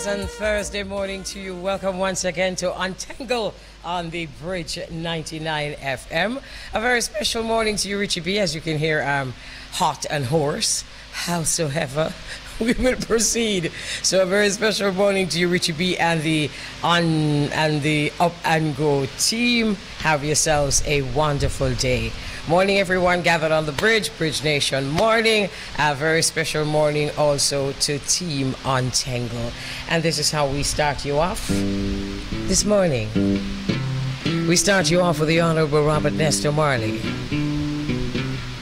pleasant Thursday morning to you. Welcome once again to Untengle on the Bridge 99 FM. A very special morning to you, Richie B. As you can hear, I'm hot and hoarse. Howsoever, we will proceed. So a very special morning to you, Richie B. and the Up and Go team. Have yourselves a wonderful day. Morning, everyone gathered on the bridge, Bridge Nation morning. A very special morning also to Team Un-Tengle. And this is how we start you off this morning. We start you off with the Honorable Robert Nestor Marley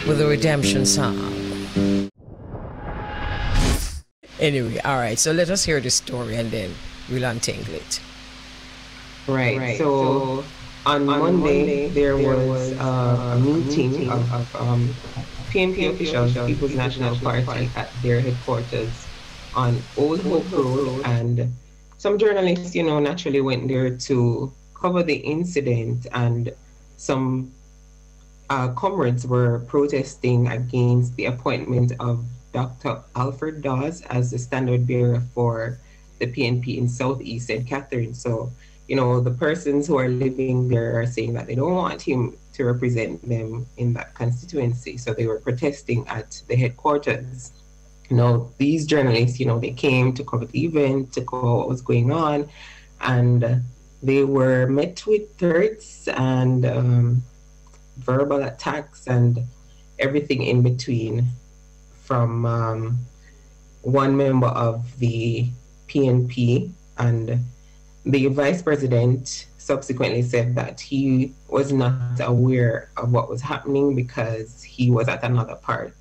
with the Redemption Song. Anyway, all right, so let us hear the story and then we'll untangle it. Right. So on Monday, there was a meeting of PNP officials, People's National Party, at their headquarters on Old Hope Road, and some journalists, naturally went there to cover the incident, and some comrades were protesting against the appointment of Dr. Alfred Dawes as the standard bearer for the PNP in Southeast St. Catherine. So, the persons who are living there are saying that they don't want him to represent them in that constituency. So they were protesting at the headquarters. These journalists, they came to cover the event, to cover what was going on, and they were met with threats and verbal attacks and everything in between from one member of the PNP. And the vice president subsequently said that he was not aware of what was happening because he was at another part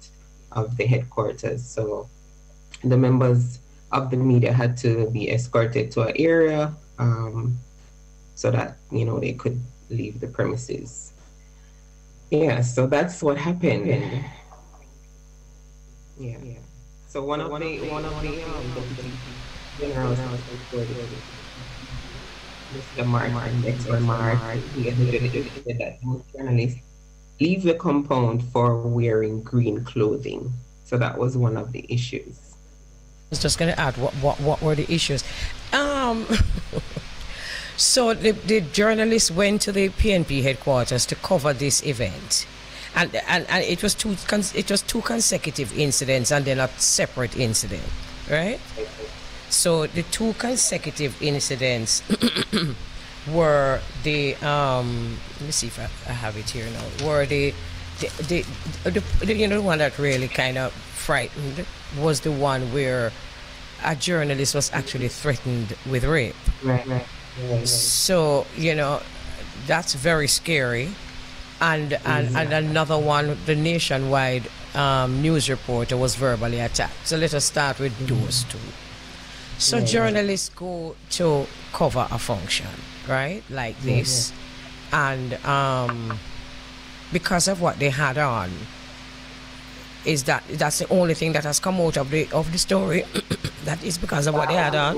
of the headquarters. So the members of the media had to be escorted to an area so that, they could leave the premises. Yeah, so that's what happened. Yeah. So one of the generals, Mr. Martin, he admitted that most journalists leave the compound for wearing green clothing. So that was one of the issues. I was just going to add, what were the issues? So the journalists went to the PNP headquarters to cover this event, and it was two consecutive incidents and then a separate incident, right? So the two consecutive incidents were the let me see if I have it here now. Were the one that really kind of frightened was the one where a journalist was actually threatened with rape. Right. So that's very scary. And another one, the nationwide news reporter was verbally attacked. So let us start with those two. So journalists go to cover a function, right, like this, and because of what they had on, that's the only thing that has come out of the story. That is because of what they had on.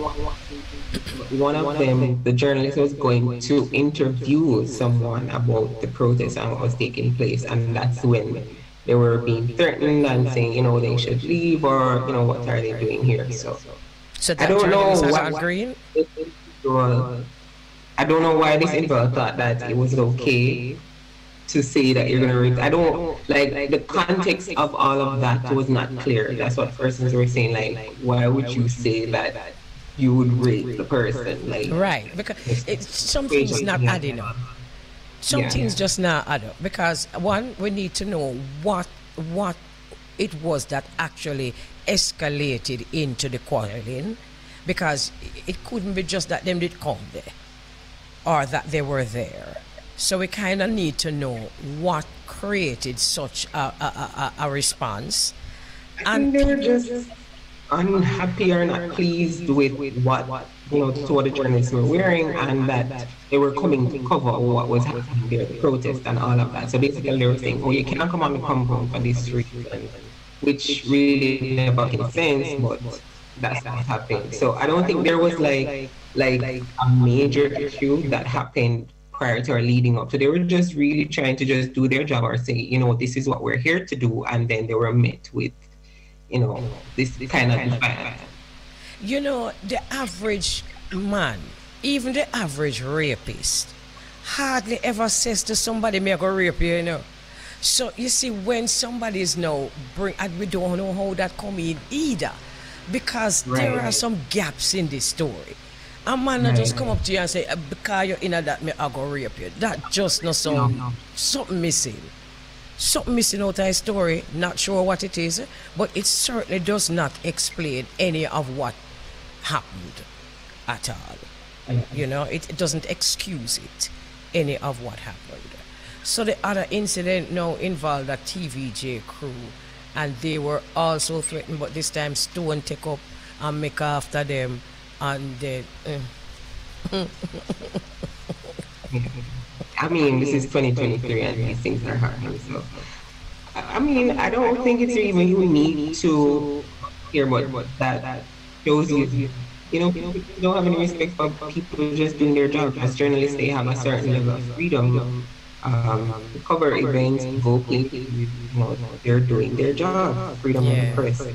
One of them, the journalist, was going to interview someone about the protest and what was taking place, and that's when they were being threatened and saying, they should leave, or what are they doing here? So that I don't know what green. I don't know why this individual thought that it was okay to say that you're gonna rape. I don't like the context of all of that was not clear. That's what persons were saying. Like, why would you say that you would rape the person? Like, right, because something's not adding up. Something's just not adding up. Because one, we need to know what it was that actually escalated into the quarreling, because it couldn't be just that them did come there or that they were there. So we kind of need to know what created such a response. And they were just unhappy or not pleased with what the journalists were wearing, and that they were coming to cover what was happening there, the protest and all of that. So basically they were saying, you cannot come on the compound for this reason, which really never made sense, but that's not happening. So I don't think there was like a major issue that happened prior to or leading up. So they were just really trying to just do their job or say, this is what we're here to do, and then they were met with, this kind of defiance. You know, the average man, even the average rapist, hardly ever says to somebody, "Me I go rape you," you know. So you see, when somebody is now bring, and we don't know how that come in either, because there are some gaps in this story. A man not just come up to you and say, "Because you're in that, me I go rape you." That just not so something missing. Something missing out of the story. Not sure what it is, but it certainly does not explain any of what happened at all. You know, it doesn't excuse it, any of what happened. So the other incident now involved a TVJ crew, and they were also threatened, but this time Stone take up and make after them, and they, I mean, this is 2023 and these things are happening. So, I mean, I don't think it's even unique to hear what that shows you. You know, people don't have any respect for people just doing their job. As journalists, they have a certain level of freedom. Cover events, go places, you know, they're doing their job. Freedom of the press. So.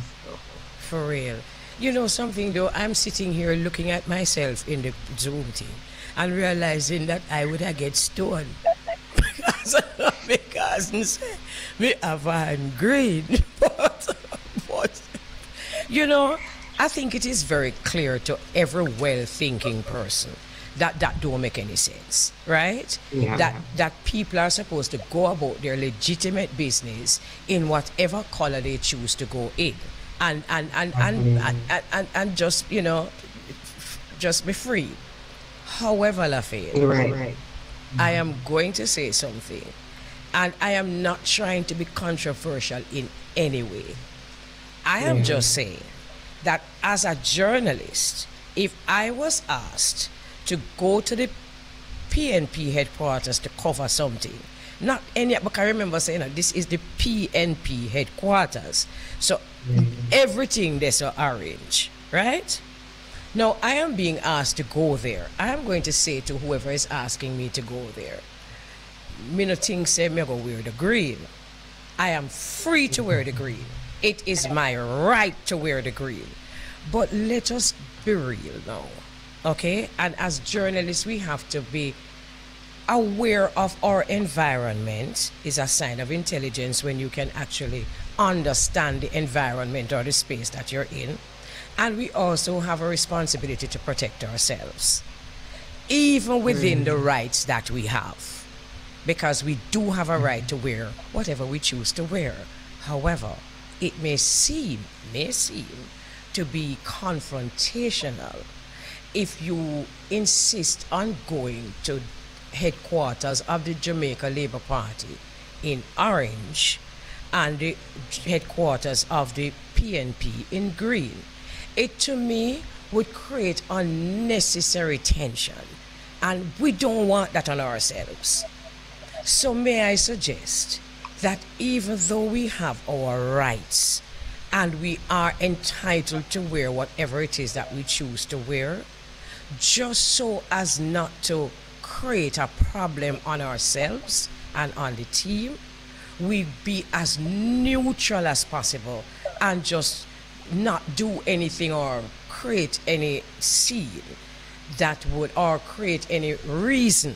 For real. You know something though, I'm sitting here looking at myself in the Zoom thing and realizing that I would have get stoned because me have an green. but you know, I think it is very clear to every well-thinking person that don't make any sense, right? Yeah. That people are supposed to go about their legitimate business in whatever color they choose to go in, and just, you know, just be free. However, Lafaine, Right. I am going to say something, and I am not trying to be controversial in any way. I am just saying that as a journalist, if I was asked to go to the PNP headquarters to cover something, not any, because I remember saying that this is the PNP headquarters, so everything there's arranged, right? Now I am being asked to go there. I am going to say to whoever is asking me to go there, me no think say me go wear the green. I am free to wear the green. It is my right to wear the green. But let us be real now, okay? And as journalists, we have to be aware of our environment. Is a sign of intelligence when you can actually understand the environment or the space that you're in. And we also have a responsibility to protect ourselves, even within the rights that we have, because we do have a right to wear whatever we choose to wear. However, it may seem to be confrontational if you insist on going to headquarters of the Jamaica Labour Party in orange and the headquarters of the PNP in green. It to me would create unnecessary tension, and we don't want that on ourselves. So may I suggest that even though we have our rights and we are entitled to wear whatever it is that we choose to wear, just so as not to create a problem on ourselves and on the team, we be as neutral as possible and just not do anything or create any scene that would, or create any reason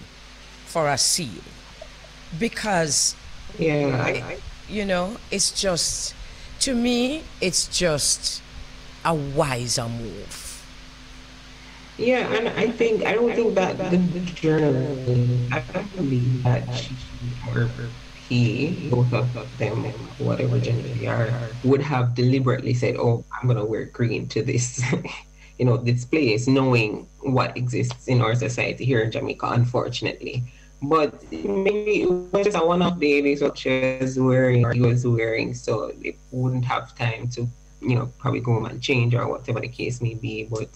for a scene. Because you know, it's just, to me, it's just a wiser move. Yeah, and I don't think that the journalist, I don't believe that she or he, both of them, whatever gender they are, would have deliberately said, "Oh, I'm gonna wear green to this," you know, this place, knowing what exists in our society here in Jamaica, unfortunately. But maybe it was just a one-off day, this what she was wearing or he was wearing, so they wouldn't have time to, you know, probably go home and change or whatever the case may be. But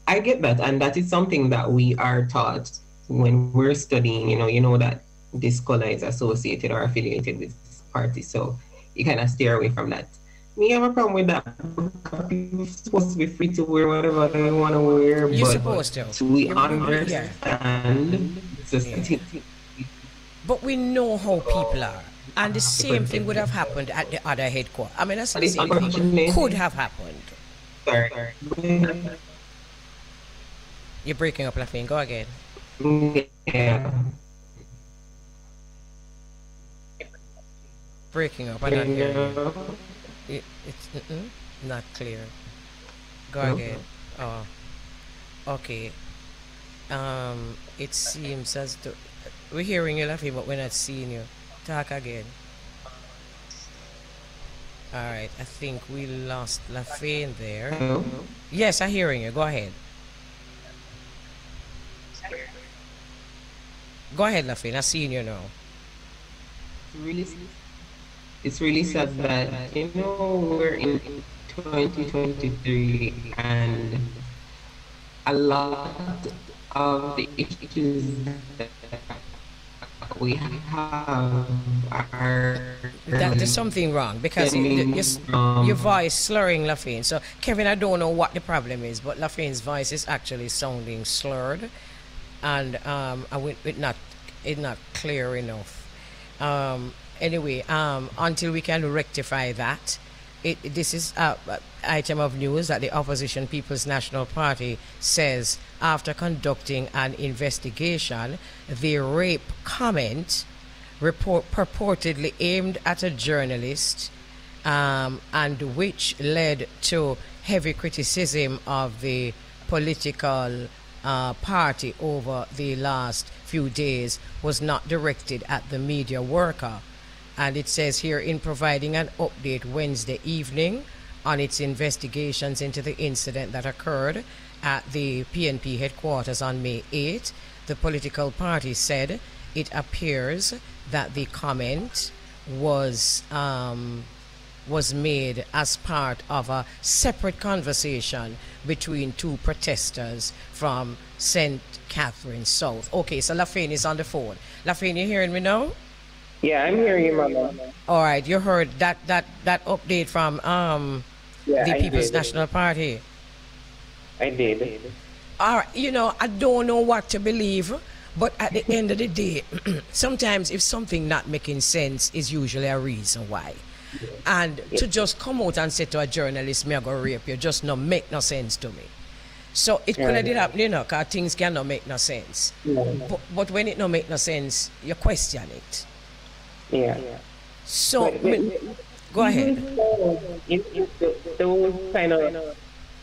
I get that, and that is something that we are taught when we're studying. You know that this color is associated or affiliated with this party, so you kind of steer away from that. We have a problem with that. People supposed to be free to wear whatever they want to wear, You're but supposed to. We understand society. But we know how people are. And the same thing would have happened at the other headquarters. I mean, that's the same thing could have happened. Sorry. You're breaking up, Lafaine. Go again. Yeah. Breaking up. I'm not hearing you. It's not clear. Go again. Oh, okay. It seems as though we're hearing you, Lafaine, but we're not seeing you. Talk again. All right. I think we lost Lafaine there. Hello? Yes, I'm hearing you. Go ahead. Go ahead, Lafaine. I'm seeing you now. Really, it's really sad that, we're in 2023 and a lot of the issues that we have are There's something wrong because your voice slurring, Lafaine. So, Kevin, I don't know what the problem is, but Lafaine's voice is actually sounding slurred, and it's not clear enough. Anyway, until we can rectify that, this is an item of news that the opposition People's National Party says after conducting an investigation, the rape comment purportedly aimed at a journalist and which led to heavy criticism of the political party over the last few days was not directed at the media worker. And it says here, in providing an update Wednesday evening on its investigations into the incident that occurred at the PNP headquarters on May 8, the political party said it appears that the comment was made as part of a separate conversation between two protesters from St. Catherine South. Okay, so Lafaine is on the phone. Lafaine, you hearing me now? Yeah, I'm hearing you, Mama. All right, you heard that update from the People's National Party. I did. All right, I don't know what to believe, but at the end of the day, sometimes if something not making sense is usually a reason why. And to just come out and say to a journalist, me I go rape you, just no make no sense to me. So it could have did happen, because things cannot make no sense. But when it no make no sense, you question it. Yeah. So, go ahead. Those kind of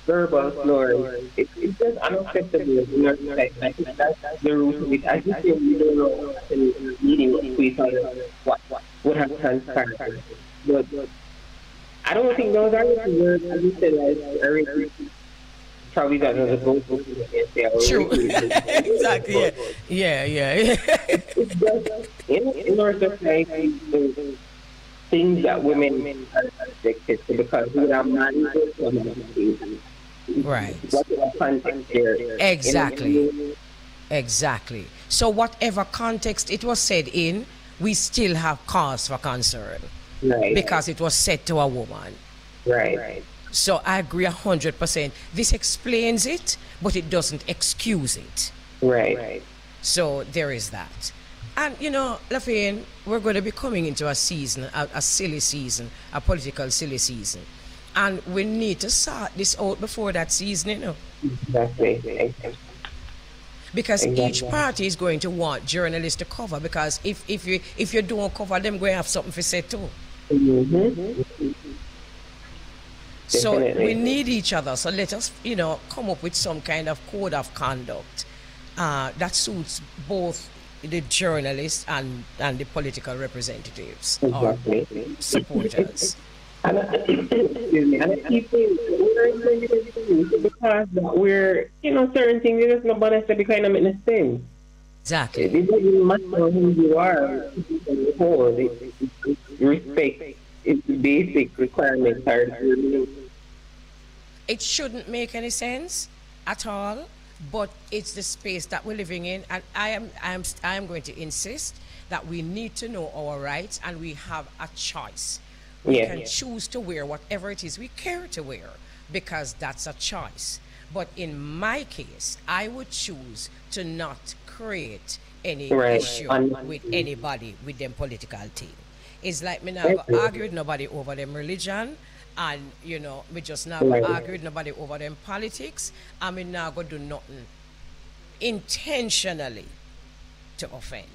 verbal slurs, it's just unacceptable in our society. I think that's the root of it. As you say, we don't know what the meaning of each other, what would have transpired. But I don't think those are the words, as you said, like, probably that was a both true. Exactly. Yeah. It's just in our society, the things that women are addicted to because we are married to women. Right. What the context there? Exactly. So whatever context it was said in, we still have cause for concern. Right. Because it was said to a woman. Right. So I agree 100%. This explains it, but it doesn't excuse it. Right. So there is that. And Lafaine, we're going to be coming into a season, a silly season, a political silly season. And we need to sort this out before that season, Exactly. Because each party is going to want journalists to cover, because if you don't cover them, going to have something to say too. Mm-hmm. So we need each other. So let us, come up with some kind of code of conduct that suits both the journalists and the political representatives or supporters. And I keep saying because we're, certain things, there's nobody to be kind of making sense. Exactly. It doesn't matter who you are, respect is the basic requirement. It shouldn't make any sense at all, but it's the space that we're living in, and I am going to insist that we need to know our rights, and we have a choice. We can choose to wear whatever it is we care to wear, because that's a choice. But in my case, I would choose to not create any issue with anybody with them political team. It's like me now argue with nobody over them religion, And we just not Right. argue with nobody over them politics. I mean, not gonna do nothing intentionally to offend.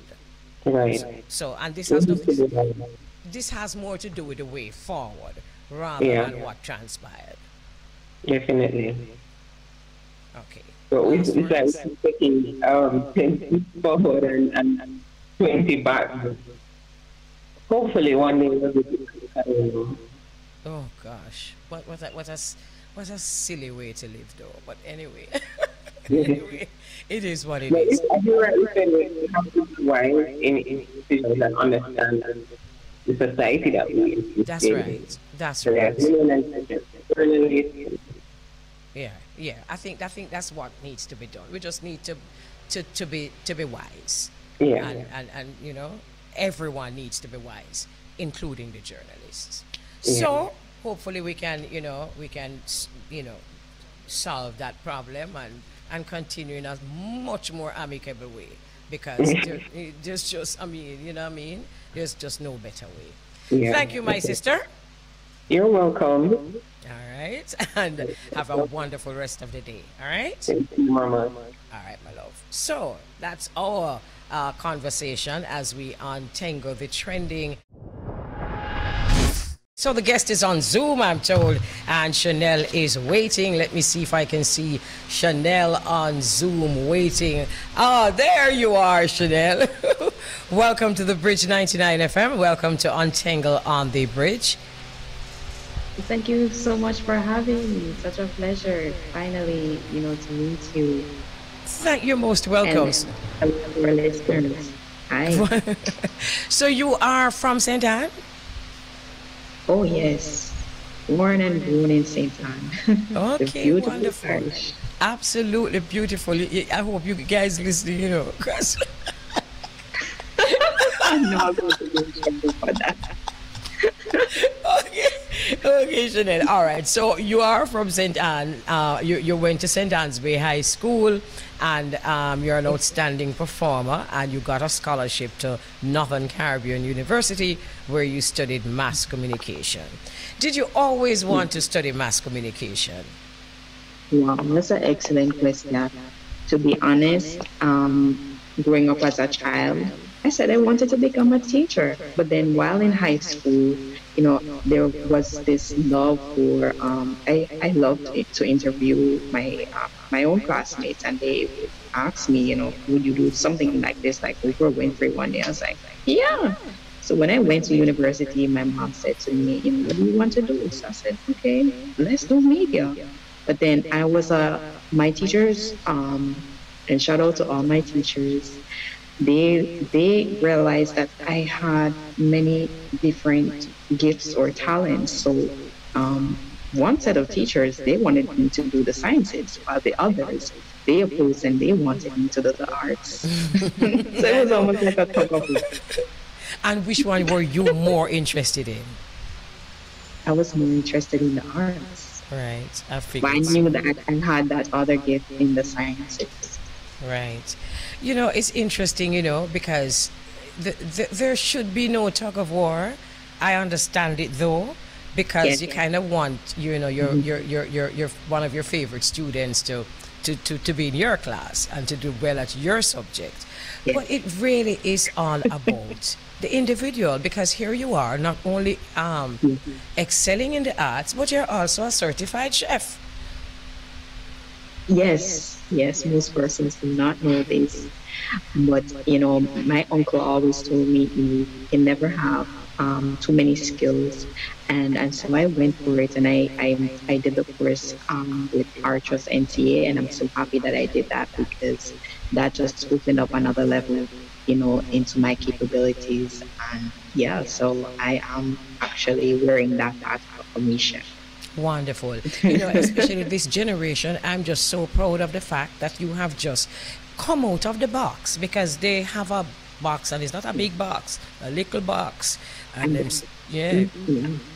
Right. So, and this We has need to nothing. do that. This has more to do with the way forward rather Yeah, than what transpired. definitely. Okay. So Last it's like words. we're taking 10 forward and 20 back. Hopefully one day we'll be able to carry on. Oh gosh, what a silly way to live, though. But anyway, Yeah. anyway, it is what it But is. as you rightly said, we have to be wise in decisions and understand the society that we That's exist in. right. That's So yeah, right. learning Yeah, yeah. I think that's what needs to be done. We just need to be wise, yeah, and everyone needs to be wise, including the journalists. yeah, So hopefully we can solve that problem and continue in a much more amicable way because there's just, I mean, you know what I mean, there's just no better way. yeah. Thank you, my sister. You're welcome. All right. And have a wonderful rest of the day. All right. Thank you, Mama. All right, my love. So that's our conversation as we untangle the trending. So the guest is on Zoom, I'm told, and Shennell is waiting. Let me see if I can see Shennell on Zoom waiting. Ah, there you are, Shennell. Welcome to the Bridge 99 FM. Welcome to Untengle on the Bridge. Thank you so much for having me. Such a pleasure, finally, to meet you Thank you, most welcome. and our listeners. Hi. So you are from St. Anne? Oh, yes. Born and grown in St. Anne. The Okay, beautiful wonderful. parish. Absolutely beautiful. I hope you guys listening, 'cause I'm not going to be careful for that. okay, okay, Shennell. All right. So you are from St. Anne. You went to St. Anne's Bay High School, and you're an outstanding performer, and you got a scholarship to Northern Caribbean University, where you studied mass communication. Did you always want to study mass communication? Wow, that's an excellent question. To be honest, growing up as a child, I said I wanted to become a teacher. But then while in high school, there was this love for, I loved to interview my own classmates, and they would ask me, would you do something like this, like Oprah Winfrey one day? I was like, yeah. So when I went to university, my mom said to me, what do you want to do? So I said, okay, let's do media. But then my teachers, and shout out to all my teachers, they realized that I had many different gifts or talents. So one set of teachers, they wanted me to do the sciences, while the others, they opposed and they wanted me to do the arts. So it was almost like a tug of war. And which one were you more interested in? I was more interested in the arts. Right, I But figured. I knew that I had that other gift in the sciences. Right. It's interesting, because there should be no tug of war. I understand it though, because Yes. you kind of want, your one of your favorite students to be in your class and to do well at your subject. Yes. But it really is all about the individual, because here you are not only excelling in the arts, but you're also a certified chef. Yes, most persons do not know this. But, my uncle always told me you can never have too many skills. And so I went for it, and I did the course with Archers NTA, and I'm so happy that I did that, because that just opened up another level, into my capabilities. And yeah, so I am actually wearing that part of a mission. Wonderful. Especially this generation, I'm just so proud of the fact that you have just come out of the box, because they have a box, and it's not a big box, a little box. And then, yeah,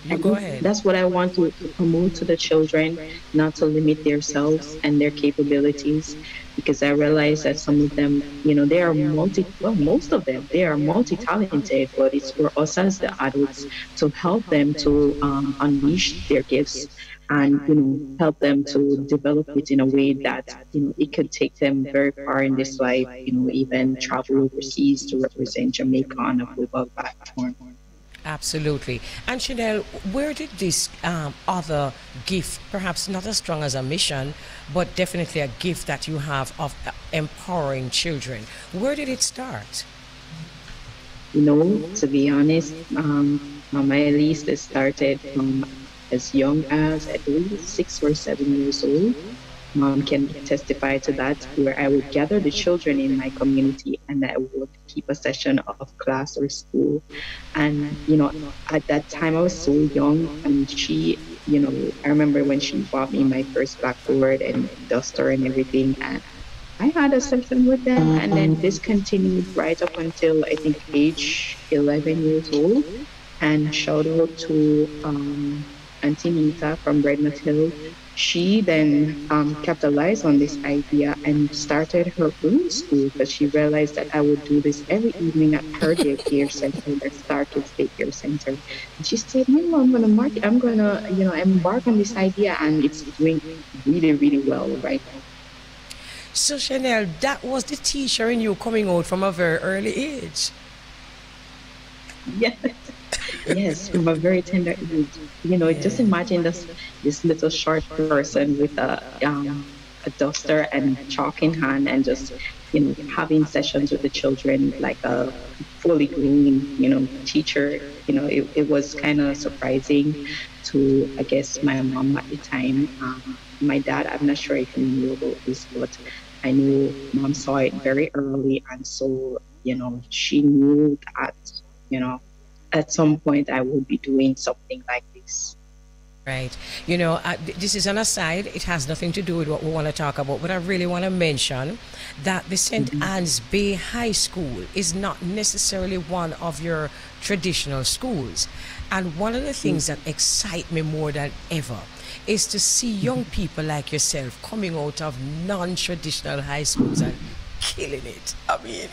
you go ahead. That's what I want to promote to the children, not to limit themselves and their capabilities, because I realized that some of them, they are most of them, they are multi-talented, but it's for us as the adults to help them to unleash their gifts and, help them to develop it in a way that, it could take them very far in this life, even travel overseas to represent Jamaica on a global platform. Absolutely. And Shennell, where did this other gift, perhaps not as strong as a mission, but definitely a gift that you have of empowering children, where did it start? To be honest, Mama Elise, it started from as young as at least 6 or 7 years old. Mom can testify to that, where I would gather the children in my community and I would keep a session of class or school. And, at that time I was so young, and she, I remember when she bought me my first blackboard and duster and everything. And I had a session with them, and then this continued right up until I think age 11 years old. And shout out to Auntie Nita from Redmond Hill. She then capitalized on this idea and started her own school, because she realized that I would do this every evening at her daycare center, the Star Kids Daycare Center. And she said, I'm gonna, embark on this idea, and it's doing really, really well right now. So Shennell, that was the teacher in you coming out from a very early age. Yes. Yes, from a very tender age. Just imagine this little short person with a duster and chalk in hand, and just having sessions with the children like a fully grown teacher. It was kind of surprising to, I guess, my mom at the time. My dad, I'm not sure if you knew about this, but I knew mom saw it very early, and so she knew that at some point I would be doing something like this. Right. This is an aside. It has nothing to do with what we want to talk about, but I really want to mention that the St. Anne's Bay High School is not necessarily one of your traditional schools. And one of the things that excite me more than ever is to see young people like yourself coming out of non-traditional high schools and killing it. I mean,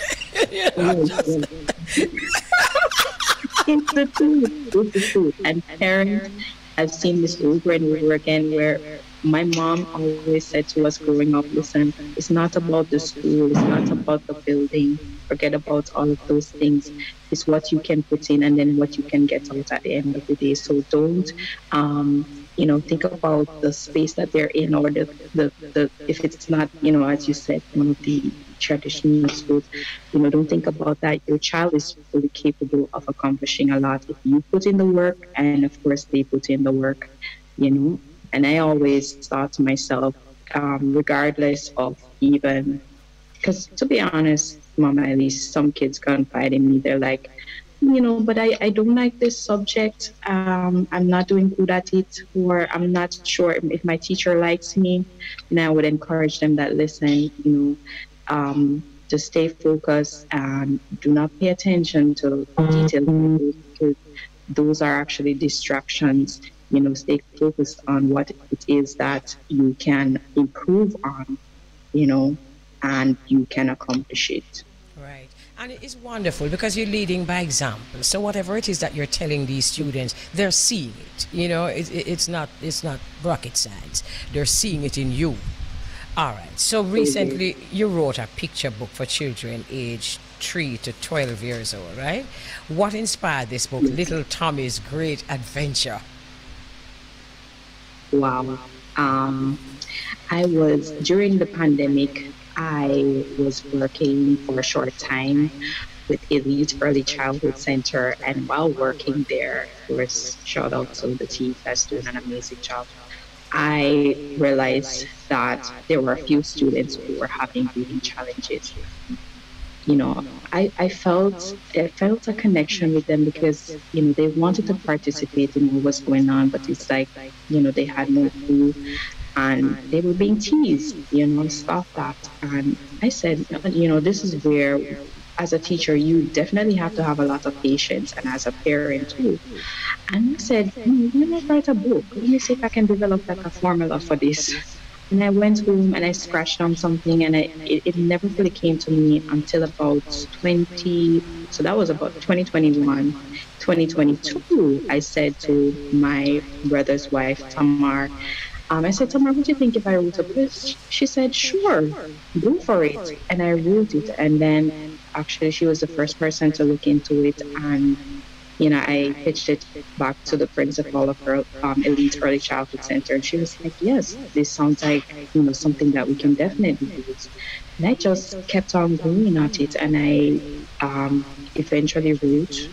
It's the truth. It's the truth. And parents, I've seen this over and over again, where my mom always said to us growing up, listen, it's not about the school, it's not about the building, forget about all of those things. It's what you can put in and then what you can get out at the end of the day. So don't think about the space that they're in, or the if it's not, as you said, one of the traditional schools, don't think about that. Your child is fully capable of accomplishing a lot if you put in the work, and of course they put in the work, And I always thought to myself, regardless of even, because to be honest, Mama, at least some kids confide in me. They're like, but I don't like this subject. I'm not doing good at it, or I'm not sure if my teacher likes me. And I would encourage them that, listen, to stay focused and do not pay attention to details, because those are actually distractions. Stay focused on what it is that you can improve on, and you can accomplish it. Right. And it is wonderful because you're leading by example. So whatever it is that you're telling these students, they're seeing it. It's not rocket science. They're seeing it in you. All right. So recently you wrote a picture book for children aged 3 to 12 years old, right? What inspired this book, Little Tommy's Great Adventure? Wow. During the pandemic, I was working for a short time with Elite Early Childhood Center, and while working there, of course, shout out to the team that's doing an amazing job, I realized that there were a few students who were having reading challenges. I felt a connection with them, because they wanted to participate in what was going on, but it's like they had no clue, and they were being teased. Stop that. And I said, this is where, as a teacher, you definitely have to have a lot of patience, and as a parent too. And I said, let me write a book. Let me see if I can develop like a formula for this. And I went home and I scratched on something, and it never really came to me until about 20, so that was about 2021, 2022. I said to my brother's wife, Tamar, I said, Tamar, what do you think if I wrote a piece? She said, sure, go for it. And I wrote it. And then actually she was the first person to look into it. And I pitched it back to the principal of her Elite Early Childhood Center, and she was like, "Yes, this sounds like something that we can definitely use." And I just kept on going at it, and I eventually wrote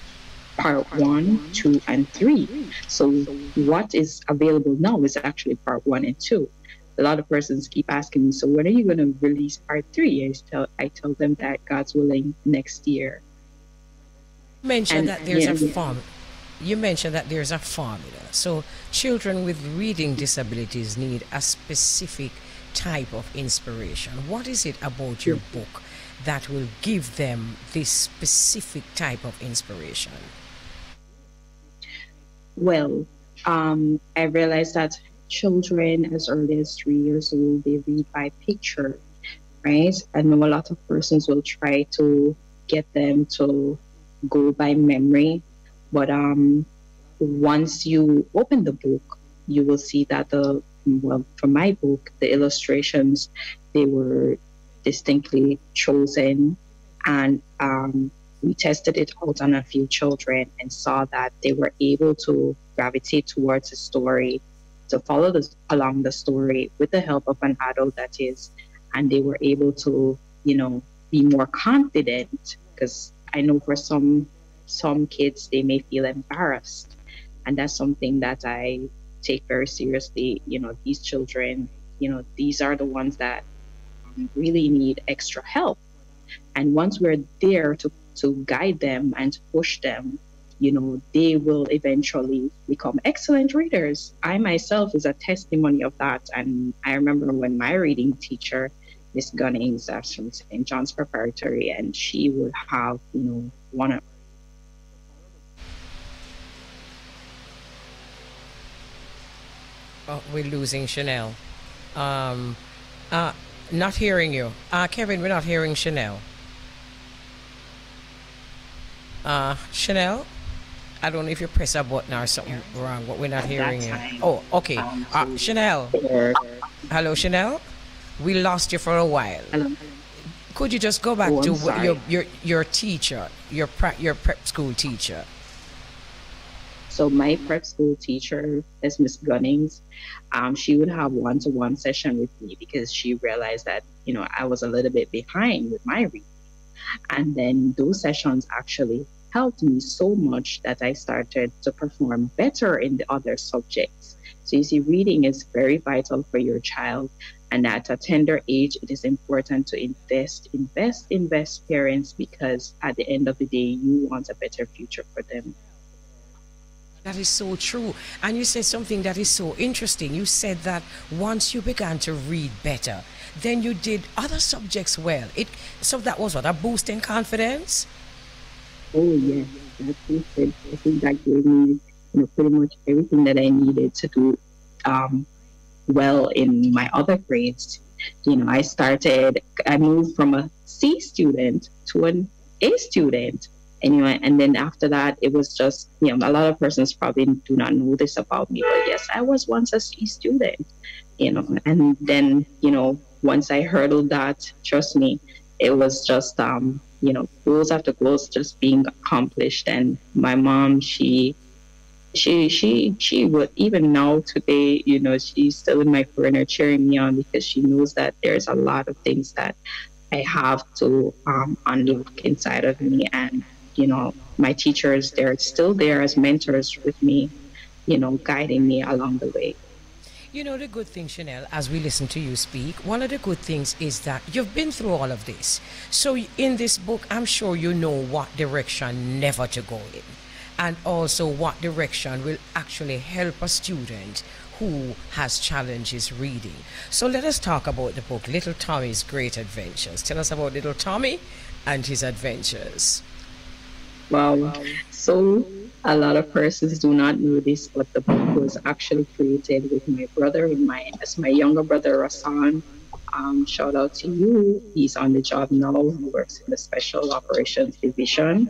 part 1, 2, and 3. So what is available now is actually part 1 and 2. A lot of persons keep asking me, "So when are you going to release part 3?" I tell them that God's willing next year. You mentioned that there's a formula. So children with reading disabilities need a specific type of inspiration. What is it about your book that will give them this specific type of inspiration? Well, I realized that children as early as 3 years old, they read by picture, right? I know a lot of persons will try to get them to go by memory, but once you open the book, you will see that for my book, the illustrations, they were distinctly chosen, and we tested it out on a few children and saw that they were able to gravitate towards the story, to follow along the story with the help of an adult, that is, and they were able to be more confident, because I know for some kids, they may feel embarrassed. And that's something that I take very seriously. These children, these are the ones that really need extra help. And once we're there to guide them and to push them, they will eventually become excellent readers. I myself is a testimony of that. And I remember when my reading teacher, Miss Gunnings, from St. John's Preparatory, and she would have, one of... Oh, we're losing Shennell. Not hearing you. Kevin, we're not hearing Shennell. Shennell? I don't know if you press a button or something wrong, but we're not hearing you. Oh, okay. Shennell. Hello, Shennell? We lost you for a while. Hello. Could you just go back to your teacher, your prep school teacher? So my prep school teacher is Miss Gunnings. She would have one-to-one session with me because she realized that I was a little bit behind with my reading, and then those sessions actually helped me so much that I started to perform better in the other subjects. So you see, reading is very vital for your child. And at a tender age, it is important to invest, parents, because at the end of the day, you want a better future for them. That is so true. And you said something that is so interesting. You said that once you began to read better, then you did other subjects well. So that was what, a boost in confidence? Oh, yes. That's it. I think that gave me pretty much everything that I needed to do well in my other grades. I moved from a C student to an A student. Anyway, and then after that, it was just, a lot of persons probably do not know this about me, but yes, I was once a C student, and then, once I hurdled that, trust me, it was just, goals after goals just being accomplished. And my mom, she would, even now today, she's still in my corner cheering me on, because she knows that there's a lot of things that I have to unlock inside of me. And my teachers, they're still there as mentors with me, guiding me along the way. The good thing, Shennell, as we listen to you speak, one of the good things is that you've been through all of this. So in this book, I'm sure you know what direction never to go in, and also what direction will actually help a student who has challenges reading. So let us talk about the book, Little Tommy's Great Adventures. Tell us about Little Tommy and his adventures. Wow. So A lot of persons do not know this, but the book was actually created with my brother in mind. As my younger brother, Rasan, shout out to you. He's on the job now. He works in the Special Operations Division.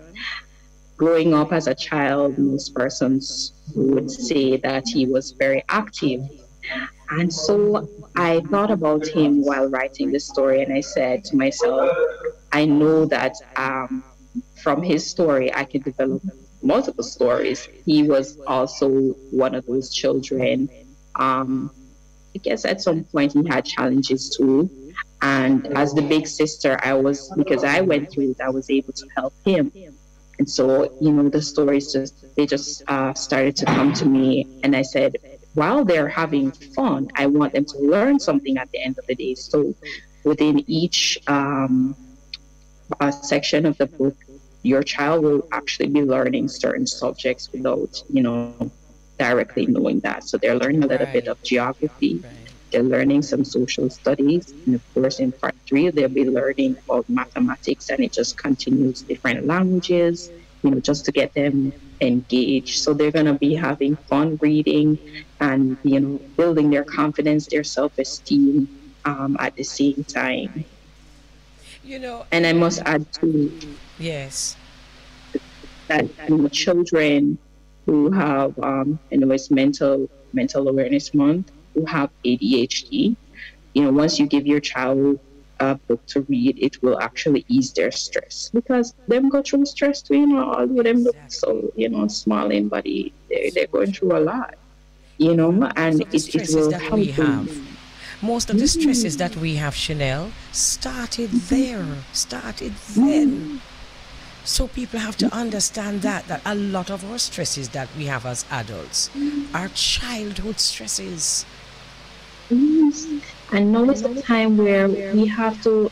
Growing up as a child, most persons would say that he was very active. And so I thought about him while writing the story, and I said to myself, I know that from his story, I could develop multiple stories. He was also one of those children. I guess at some point he had challenges too. And as the big sister, because I went through it, I was able to help him. And so, the stories they just started to come to me. And I said, while they're having fun, I want them to learn something at the end of the day. So within each section of the book, your child will actually be learning certain subjects without, directly knowing that. So they're learning a little bit of geography. They're learning some social studies. And of course, in part 3, they'll be learning about mathematics, and it just continues different languages, just to get them engaged. So they're going to be having fun reading and, building their confidence, their self-esteem at the same time. And I must add too, yes, that children who have, it's mental awareness month, who have ADHD, once you give your child a book to read, it will actually ease their stress, because them go through stress too, all of them look so, small in body, they're going through a lot, and it will help them. Most of the stresses that we have, Shennell, started then. So people have to understand that a lot of our stresses that we have as adults are childhood stresses. Yes. And now is the time where we have to,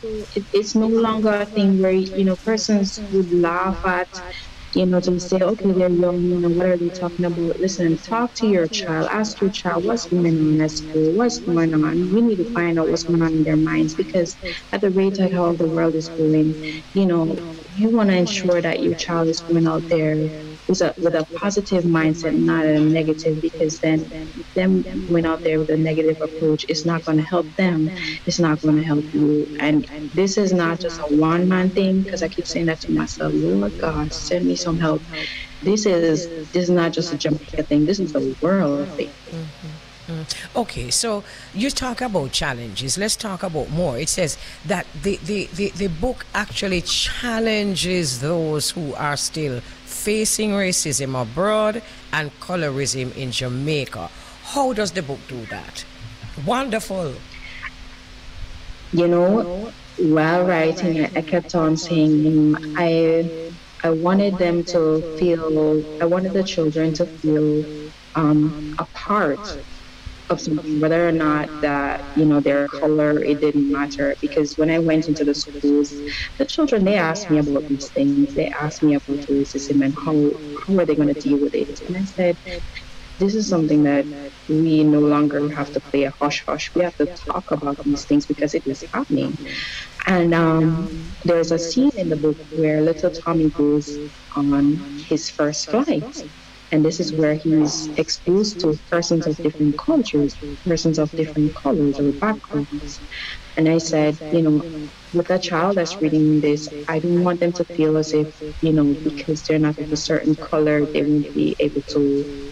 it's no longer a thing where, persons would laugh at, to say, okay, they're young, what are they talking about? Listen, talk to your child, ask your child what's going on at school, what's going on. We need to find out what's going on in their minds, because at the rate at how the world is going, you want to ensure that your child is going out there with a positive mindset, not a negative, because then them going out there with a negative approach, it's not going to help them, it's not going to help you. And this is not just a one-man thing, because I keep saying that to myself, Lord God, send me some help. This is not just a Jamaica thing, this is a world thing. Okay, so you talk about challenges. Let's talk about more. It says that the book actually challenges those who are still facing racism abroad and colorism in Jamaica. How does the book do that? Wonderful. While writing, I kept on saying, I wanted them to feel, I wanted the children to feel a part of something, whether or not that, their color, it didn't matter. Because when I went into the schools, the children, they asked me about these things. They asked me about racism and how are they going to deal with it. And I said, this is something that we no longer have to play a hush-hush. We have to talk about these things because it is happening. And there's a scene in the book where little Tommy goes on his first flight. And this is where he's exposed to persons of different cultures, persons of different colors or backgrounds. And I said, with a child that's reading this, I don't want them to feel as if, because they're not of a certain color, they won't be able to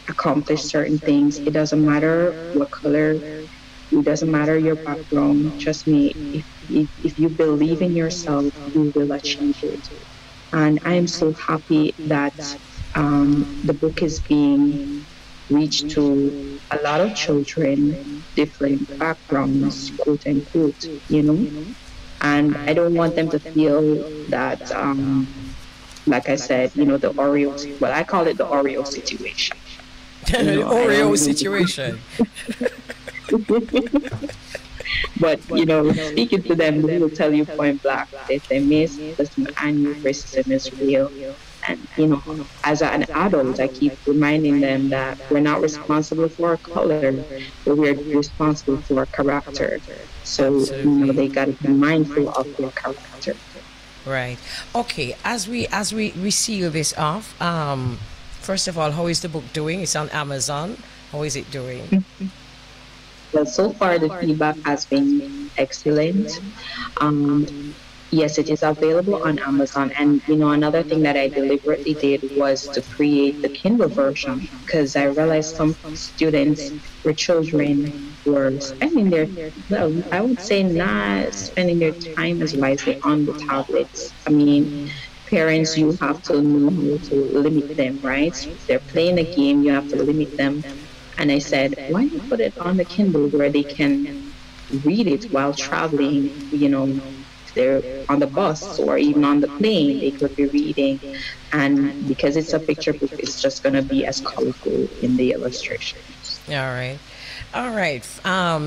accomplish certain things. It doesn't matter what color, it doesn't matter your background. Trust me, if you believe in yourself, you will achieve it. And I am so happy that the book is being reached to a lot of children, different backgrounds, quote unquote, And I don't want them to feel that, like I said, the Oreo, well, I call it the Oreo situation. The Oreo situation. But, speaking to them, they will tell you point blank, if they miss, listen, I know racism is real. And, as an adult, I keep reminding them that we're not responsible for our color, but we're responsible for our character. So, they got to be mindful of their character. Right. Okay. As we seal this off, first of all, how is the book doing? It's on Amazon. How is it doing? Well, so far the feedback has been excellent. Um, yes, it is available on Amazon. And another thing that I deliberately did was to create the Kindle version because I realized some students or children were spending well, I would say not spending their time as wisely on the tablets. I mean, parents, you have to know how to limit them, right? If they're playing a game, you have to limit them. And I said, why not put it on the Kindle where they can read it while traveling, if they're on the bus or even on the plane, they could be reading. And because it's a picture book, it's just going to be as colorful in the illustrations. All right. All right.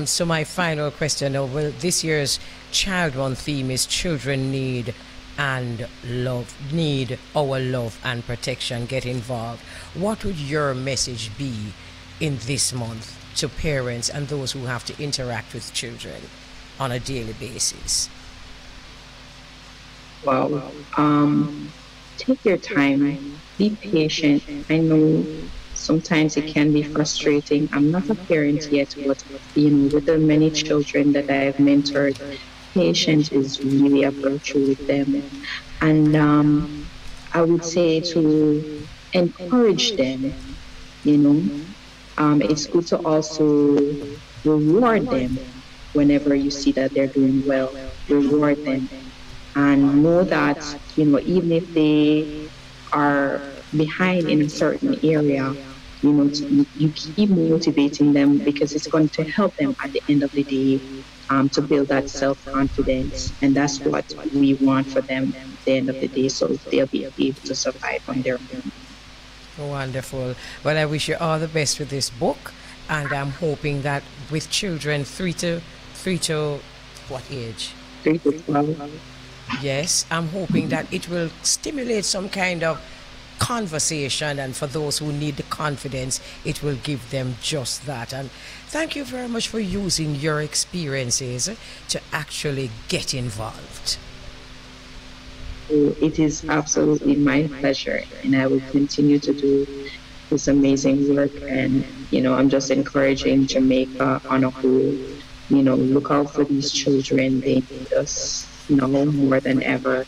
So my final question, well, this year's Child Month theme is children need our love and protection. Get involved. What would your message be in this month to parents and those who have to interact with children on a daily basis? Well, take your time, be patient. I know sometimes it can be frustrating. I'm not a parent yet, but with the many children that I've mentored, patience is really a virtue with them. And I would say to encourage them, it's good to also reward them whenever you see that they're doing well. Reward them and know that, even if they are behind in a certain area, you keep motivating them because it's going to help them at the end of the day to build that self-confidence. And that's what we want for them at the end of the day, so they'll be able to survive on their own. Wonderful. Well, I wish you all the best with this book, and I'm hoping that with children 3 to what age? 3 to 12. Yes, I'm hoping that it will stimulate some kind of conversation, and for those who need the confidence, it will give them just that. And thank you very much for using your experiences to actually get involved. It is absolutely my pleasure, and I will continue to do this amazing work. And I'm just encouraging Jamaica on a whole, look out for these children. They need us more than ever,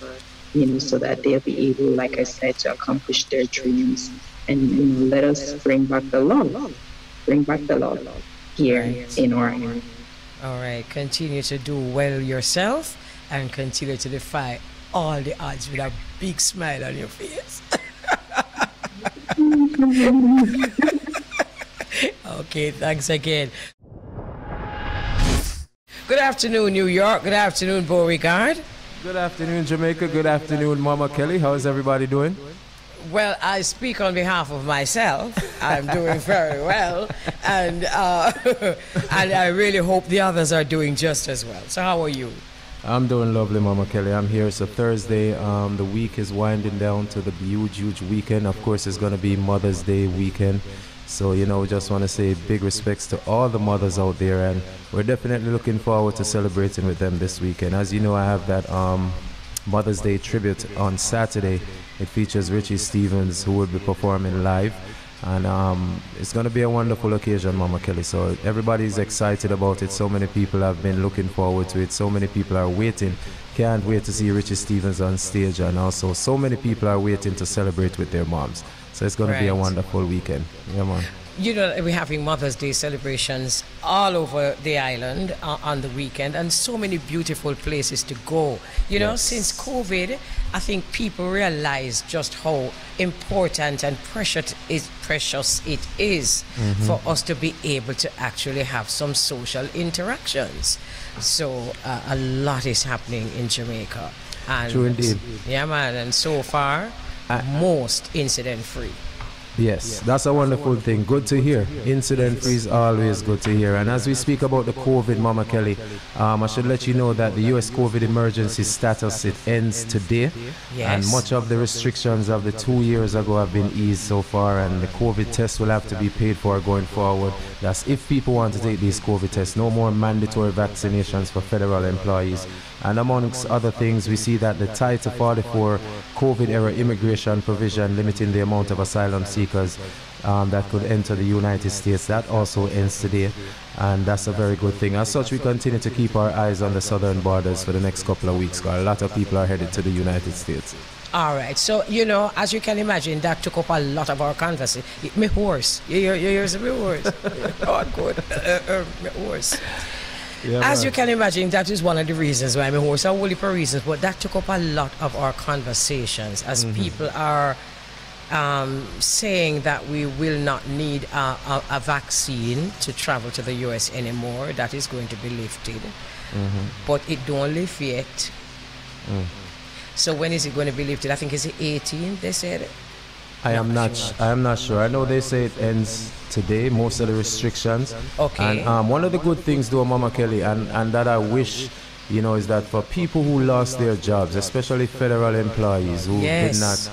so that they'll be able, like I said, to accomplish their dreams. And let us bring back the love here in our area. All right, continue to do well yourself and continue to defy all the odds with a big smile on your face. Okay, thanks again. Good afternoon, New York. Good afternoon, Beau-regard. Good afternoon, Jamaica. Good afternoon, Mama Kelly. How is everybody doing? Well, I speak on behalf of myself. I'm doing very well, and and I really hope the others are doing just as well. So how are you? I'm doing lovely, Mama Kelly. I'm here. It's a Thursday. The week is winding down to the huge weekend. Of course, it's going to be Mother's Day weekend. So, we just want to say big respects to all the mothers out there. And we're definitely looking forward to celebrating with them this weekend. As you know, I have that Mother's Day tribute on Saturday. It features Richie Stevens, who will be performing live. And it's going to be a wonderful occasion, Mama Kelly. So everybody's excited about it. So many people have been looking forward to it. So many people are waiting. Can't wait to see Richie Stevens on stage. And also, so many people are waiting to celebrate with their moms. So it's going to be a wonderful weekend. Yeah, man. We're having Mother's Day celebrations all over the island on the weekend, and so many beautiful places to go. Since COVID, I think people realize just how important and precious it is for us to be able to actually have some social interactions. So a lot is happening in Jamaica. And true indeed. Yeah, man. And so far, most incident-free. Yes, that's a wonderful thing. Good to hear. Incident-free is always good to hear. And as we speak about the COVID, Mama Kelly, I should let you know that the U.S. COVID emergency status, it ends today. Yes. And much of the restrictions of the 2 years ago have been eased so far, and the COVID test will have to be paid for going forward. That's if people want to take these COVID tests. No more mandatory vaccinations for federal employees. And amongst other things, we see that the Title 44 COVID-era immigration provision limiting the amount of asylum seekers that could enter the United States, that also ends today, and that's a very good thing. As such, we continue to keep our eyes on the southern borders for the next couple of weeks, because a lot of people are headed to the United States. All right, so as you can imagine, that took up a lot of our conversation. My horse, you hear my horse? Oh, good, my horse. Yeah, as you can imagine, that is one of the reasons why my horse are only for reasons, but that took up a lot of our conversations as people are saying that we will not need a vaccine to travel to the US anymore. That is going to be lifted, but it don't lift yet. So when is it going to be lifted? I think it's the 18th, they said. I am not sure. I know they say it ends today, most of the restrictions. Okay. And one of the good things though, Mama Kelly, and that I wish, is that for people who lost their jobs, especially federal employees who did not,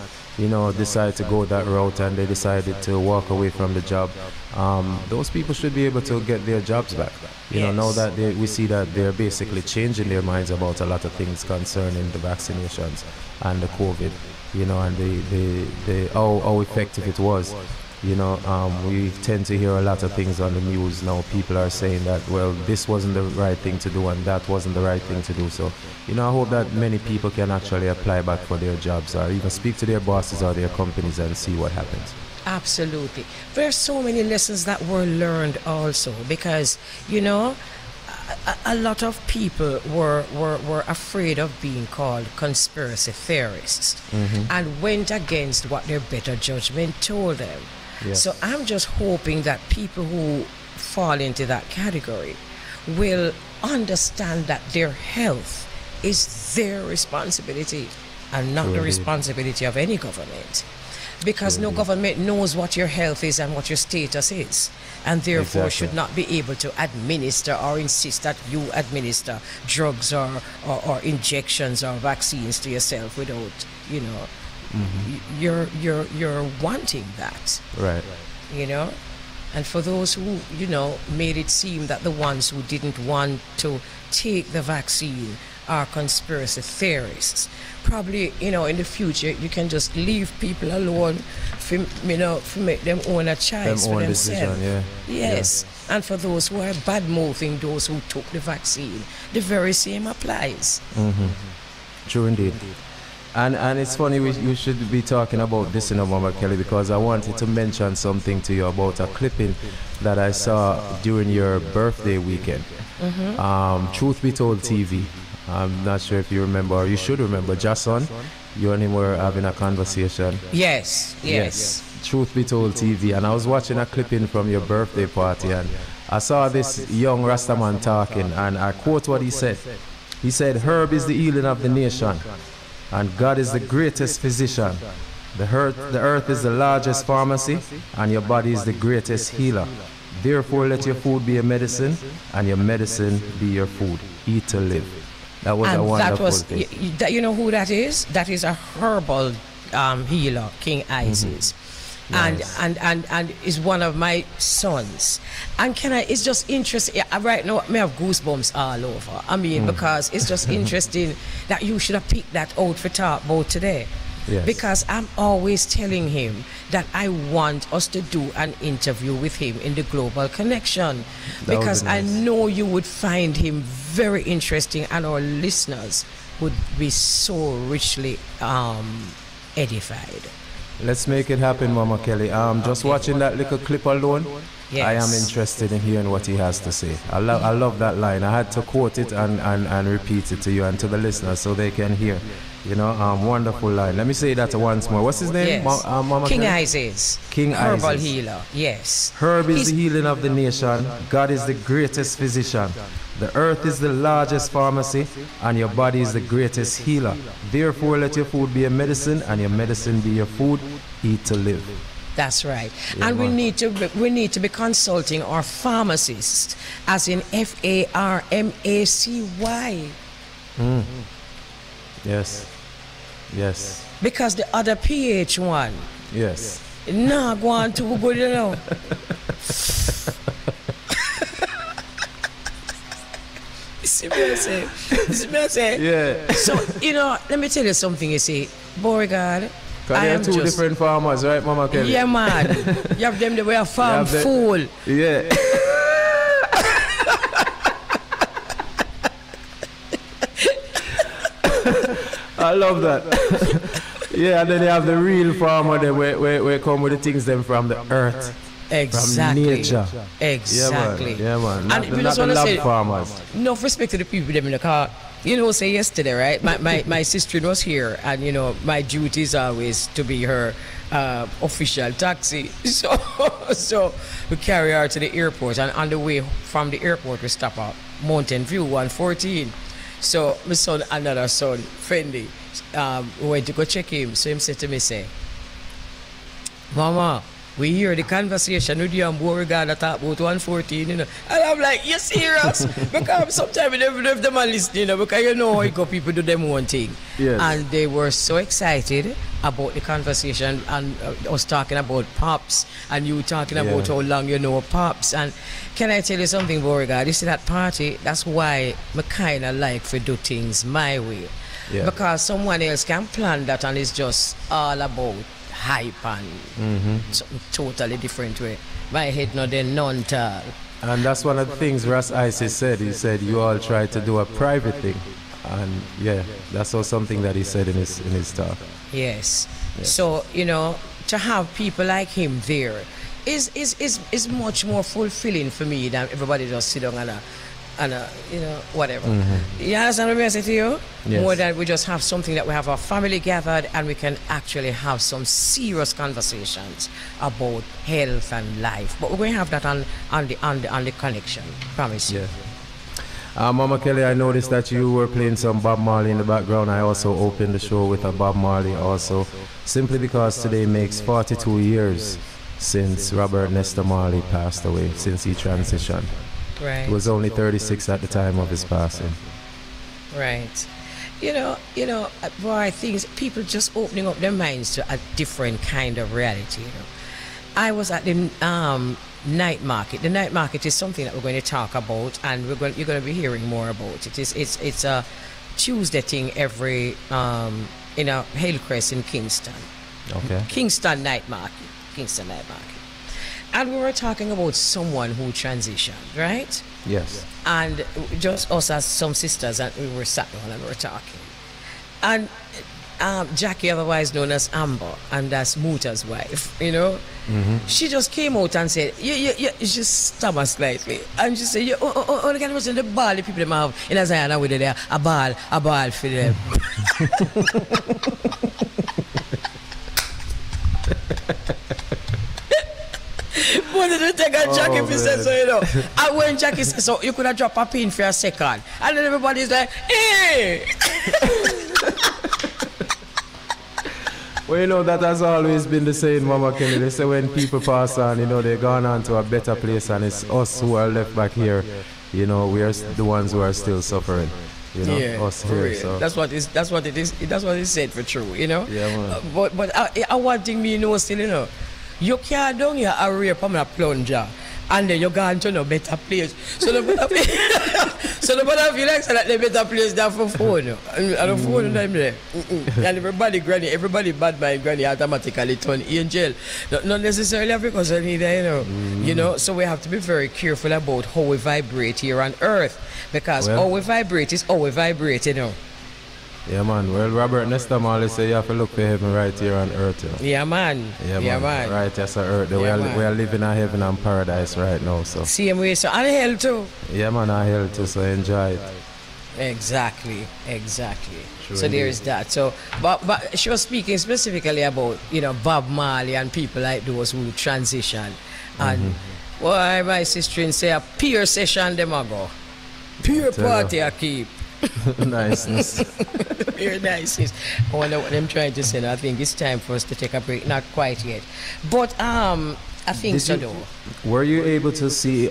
decide to go that route and they decided to walk away from the job, those people should be able to get their jobs back. Now that we see that they're basically changing their minds about a lot of things concerning the vaccinations and the COVID, and the how effective it was. We tend to hear a lot of things on the news now. People are saying that, well, this wasn't the right thing to do and that wasn't the right thing to do. So, I hope that many people can actually apply back for their jobs or even speak to their bosses or their companies and see what happens. Absolutely. There are so many lessons that were learned also because, a lot of people were afraid of being called conspiracy theorists and went against what their better judgment told them. Yes. So I'm just hoping that people who fall into that category will understand that their health is their responsibility and not the responsibility of any government. Because no government knows what your health is and what your status is, and therefore should not be able to administer or insist that you administer drugs or injections or vaccines to yourself without, you're wanting that. Right. And for those who, made it seem that the ones who didn't want to take the vaccine are conspiracy theorists. Probably, in the future, you can just leave people alone for make them own a choice for themselves. Yes. Yeah. And for those who are bad-mouthing those who took the vaccine, the very same applies. True indeed. And it's funny, we should be talking about this, Mama Kelly, because I wanted to mention something to you about a clipping that I saw during your birthday weekend. Truth Be Told TV. I'm not sure if you remember, or you should remember, Jason, you and him were having a conversation. Yes. Truth Be Told TV, and I was watching a clipping from your birthday party, and I saw this young Rastaman talking, and I quote what he said. He said, "Herb is the healing of the nation, and God is the greatest physician. The earth is the largest pharmacy, and your body is the greatest healer. Therefore, let your food be a medicine, and your medicine be your food. Eat to live." That was a wonderful thing. You know who that is? That is a herbal healer, King Isis. Nice. And is one of my sons. And it's just interesting. Right now, I have goosebumps all over. I mean, because it's just interesting that you should have picked that out for talk about today. Yes. Because I'm always telling him that I want us to do an interview with him in the Global Connection. Because I know you would find him very interesting and our listeners would be so richly edified. Let's make it happen, Mama Kelly. Just watching that little clip alone, yes. I am interested in hearing what he has to say. I love that line. I had to quote it and repeat it to you and to the listeners so they can hear. Wonderful line. Let me say that once more. What's his name? Yes. Mama King Kelly? Isis. King Herbal Isis. healer. Yes. Herb is the healing of the nation. God is the greatest physician. The earth is the largest pharmacy, and your body is the greatest healer. Therefore, let your food be a medicine, and your medicine be your food. Eat to live. That's right. Yeah, and we need to be consulting our pharmacists, as in FARMACY. Yes. Because the other PH one. Yes. Nah, go on too good, You see Yeah. So, let me tell you something, you see. Beau-regard, I am two different farmers, right, Mama Kelly? Yeah, man. You have them the way a farm fool. Yeah. I love that. Yeah, and then you have the real farmer there where come with the things them from the earth. Exactly. From nature. Exactly. Yeah, man. And Not the lab farmers. No respect to the people them in the car. Say yesterday, right? My sister was here, and my duty is always to be her official taxi. So we carry her to the airport, and on the way from the airport we stop at Mountain View 114. So my son, another son, Fendi, we went to go check him. So him said to me, say, Mama, we hear the conversation with you and Beau-regard that talk about 114, And I'm like, you serious? Because sometimes we never know if them are listening, because how you go people do them one thing. Yes. And they were so excited about the conversation, and us talking about Pops, and you talking about how long you know Pops. And can I tell you something, Beau-regard? You see that party, that's why I kind of like to do things my way. Yeah. Because someone else can plan that, and it's just all about hype and something totally different way. My head not then none tall. And that's one of the things Ras Isis said. He said you all try to do a private thing. And that's also something that he said in his talk. Yes. So, to have people like him there is much more fulfilling for me than everybody just sit down and whatever. You understand what I'm saying to you? Yes. More than we just have something that we have our family gathered and we can actually have some serious conversations about health and life. But we're going to have that on the connection. Promise you. Yeah. Mama Kelly, I noticed that you were playing some Bob Marley in the background. I also opened the show with a Bob Marley also, simply because today makes 42 years since Robert Nesta Marley passed away, since he transitioned. Right. He was only 36 at the time of his passing. Right. Boy, things, people just opening up their minds to a different kind of reality. I was at the night market. The night market is something that we're going to talk about, and you're going to be hearing more about it. It's a Tuesday thing every Hillcrest in Kingston. Okay. Kingston night market. And we were talking about someone who transitioned, right? Yes. And just us as some sisters, and we were sat down and we were talking. And Jackie, otherwise known as Amber, and that's Muta's wife, she just came out and said, you just stammer slightly. And she said, the kind of the ball the people them have in a Zion with there, a ball for them. What did you take a Jackie if he said so, And when Jackie said so, you could have dropped a pin for a second. And then everybody's like, hey! Well, that has always been the saying, Mama Kelly. They say when people pass on, they're gone on to a better place, and it's us who are left back here. We are the ones who are still suffering. Us here. So. That's what it is. That's what it said for true. Yeah, man. But one thing me still, you can't down here a rape from a plunger, and then you gone to no better place. So the better feel like so that the better place than for phone. And the phone them there. And everybody bad mind granny automatically turn angel. Not necessarily because of either, So we have to be very careful about how we vibrate here on earth. Because how we vibrate is how we vibrate, Yeah, man. Well, Robert Nesta Marley say you have to look for heaven right here on earth. Yeah, man. Yeah, man. Right, that's earth. We are living in heaven and paradise right now. So. Same way, so and hell too. Yeah, man, and hell too. So enjoy it. Exactly. Sure So indeed. there's that. So, but she was speaking specifically about Bob Marley and people like those who transition. And why my sister say a peer session them a go. Peer party I keep. Niceness. Very niceness. I wonder what I'm trying to say. I think it's time for us to take a break. Not quite yet, but I think so. Though. Were you able to see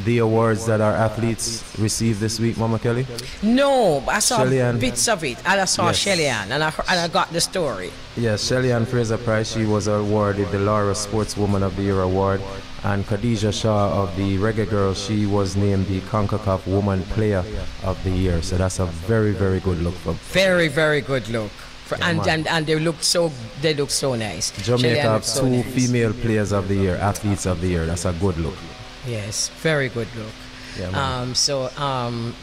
the awards that our athletes received this week, Mama Kelly? No, I saw Shelly-Ann. bits of it, and I saw Shelley-Ann, and I got the story. Yes, Shelly-Ann Fraser Price. She was awarded the Laura Sportswoman of the Year award, And Khadija Shaw of the Reggae Girls, she was named the CONCACAF Woman Player of the Year. So that's a very, very good look for. Very, very good look. And they look so nice. Jamaica have two female players of the year, athletes of the year. That's a good look. Yes, very good look. Yeah,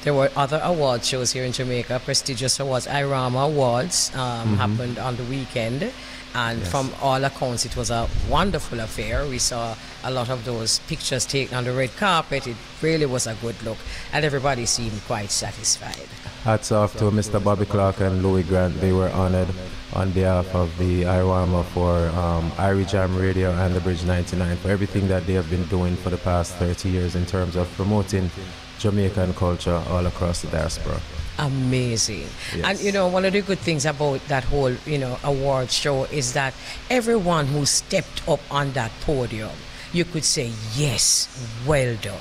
there were other award shows here in Jamaica, prestigious awards. Irama Awards happened on the weekend. And from all accounts, it was a wonderful affair. We saw a lot of those pictures taken on the red carpet. It really was a good look, and everybody seemed quite satisfied. Hats off to Mr. Bobby Clark and Louis Grant. They were honored on behalf of the IWAMA for Irie Jam Radio and the Bridge 99 for everything that they have been doing for the past 30 years in terms of promoting Jamaican culture all across the diaspora. Amazing. Yes. And one of the good things about that whole award show is that everyone who stepped up on that podium, you could say, yes, well done.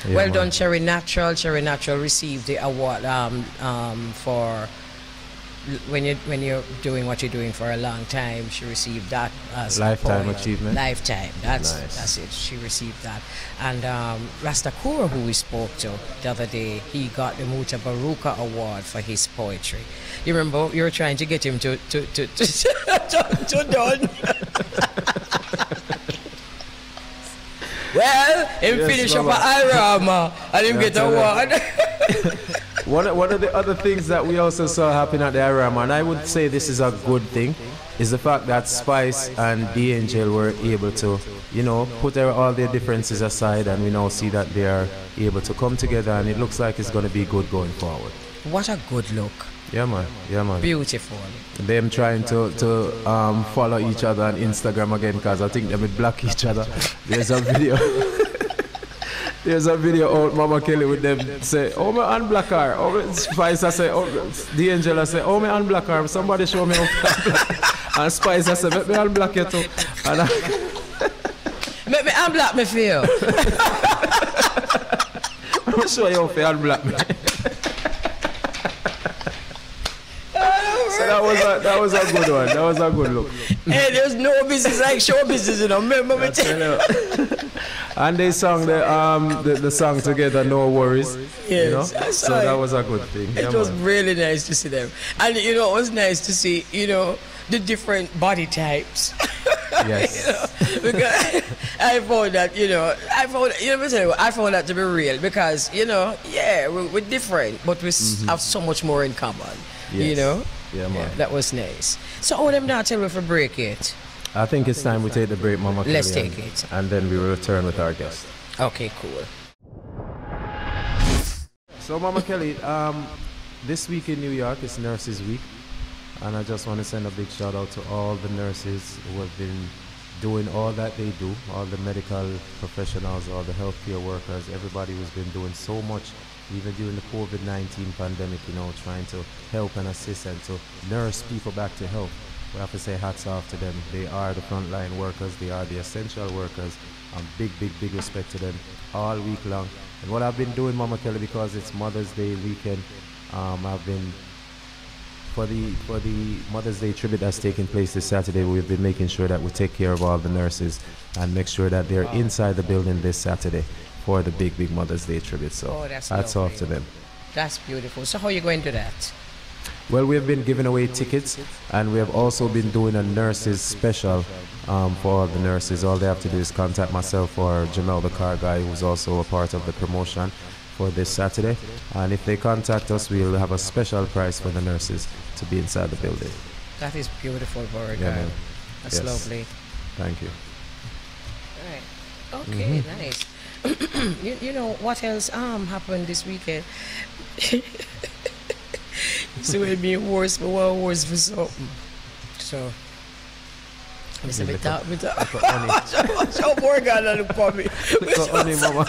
Yeah, well done, Cherry Natural. Cherry Natural received the award for when you're doing what you're doing for a long time. She received that as lifetime achievement. Lifetime. That's nice. That's it. She received that. And Rastakura, who we spoke to the other day, he got the Muta Baruka Award for his poetry. You remember you were trying to get him to done. Well, him finish up at Irama and him get a award. One of the other things that we also saw happen at the Irama, and I would say this is a good thing, is the fact that Spice and D'Angel were able to, put all their differences aside, and we now see that they are able to come together, and it looks like it's going to be good going forward. What a good look. Yeah, man. Beautiful. Them trying to follow each other on Instagram again, because I think they would block each other. There's a video. There's a video out, Mama Kelly, with them say, oh, me unblock her. Oh, Spice, I say, oh, D'Angel, I say, oh, me unblock her. Somebody show me how to unblock. And Spice, I say, let me unblock you too. And Make me unblock me for you. I'm going to show you how to unblock me. So that was a good one. That was a good look. Hey, there's no business like show business, Remember me tell. And they sang the song together, No Worries. Yes, so that was a good thing. It was really nice to see them. And it was nice to see, the different body types. Yes. Because I found that, I found that to be real because, we're different, but we have so much more in common. Yes. Yeah, man. Yeah, that was nice. So all them now tell me if we break it. I think it's time we take the break, Mama Kelly. Let's take it. And then we will return with our guest. Okay, cool. So, Mama Kelly, this week in New York is Nurses Week. And I just want to send a big shout out to all the nurses who have been doing all that they do, all the medical professionals, all the healthcare workers, everybody who's been doing so much, even during the COVID-19 pandemic, trying to help and assist and to nurse people back to health. We have to say hats off to them. They are the frontline workers. They are the essential workers. Big, big, big respect to them all week long. And what I've been doing, Mama Kelly, because it's Mother's Day weekend, I've been, for the Mother's Day tribute that's taking place this Saturday, we've been making sure that we take care of all the nurses and make sure that they're inside the building this Saturday for the big, big Mother's Day tribute. So hats off to them. That's beautiful. So how are you going to do that? Well, we have been giving away tickets, and we have also been doing a nurses special for all the nurses. All they have to do is contact myself or Jamel, the car guy, who's also a part of the promotion for this Saturday. And if they contact us, we'll have a special price for the nurses to be inside the building. That is beautiful, Beau-regard. Yeah, that's lovely. Thank you. All right. Okay, nice. you know what else happened this weekend? So it be worse for one, worse for something. So I'm a bit out. So poor guy that look for me. Look honey, mama.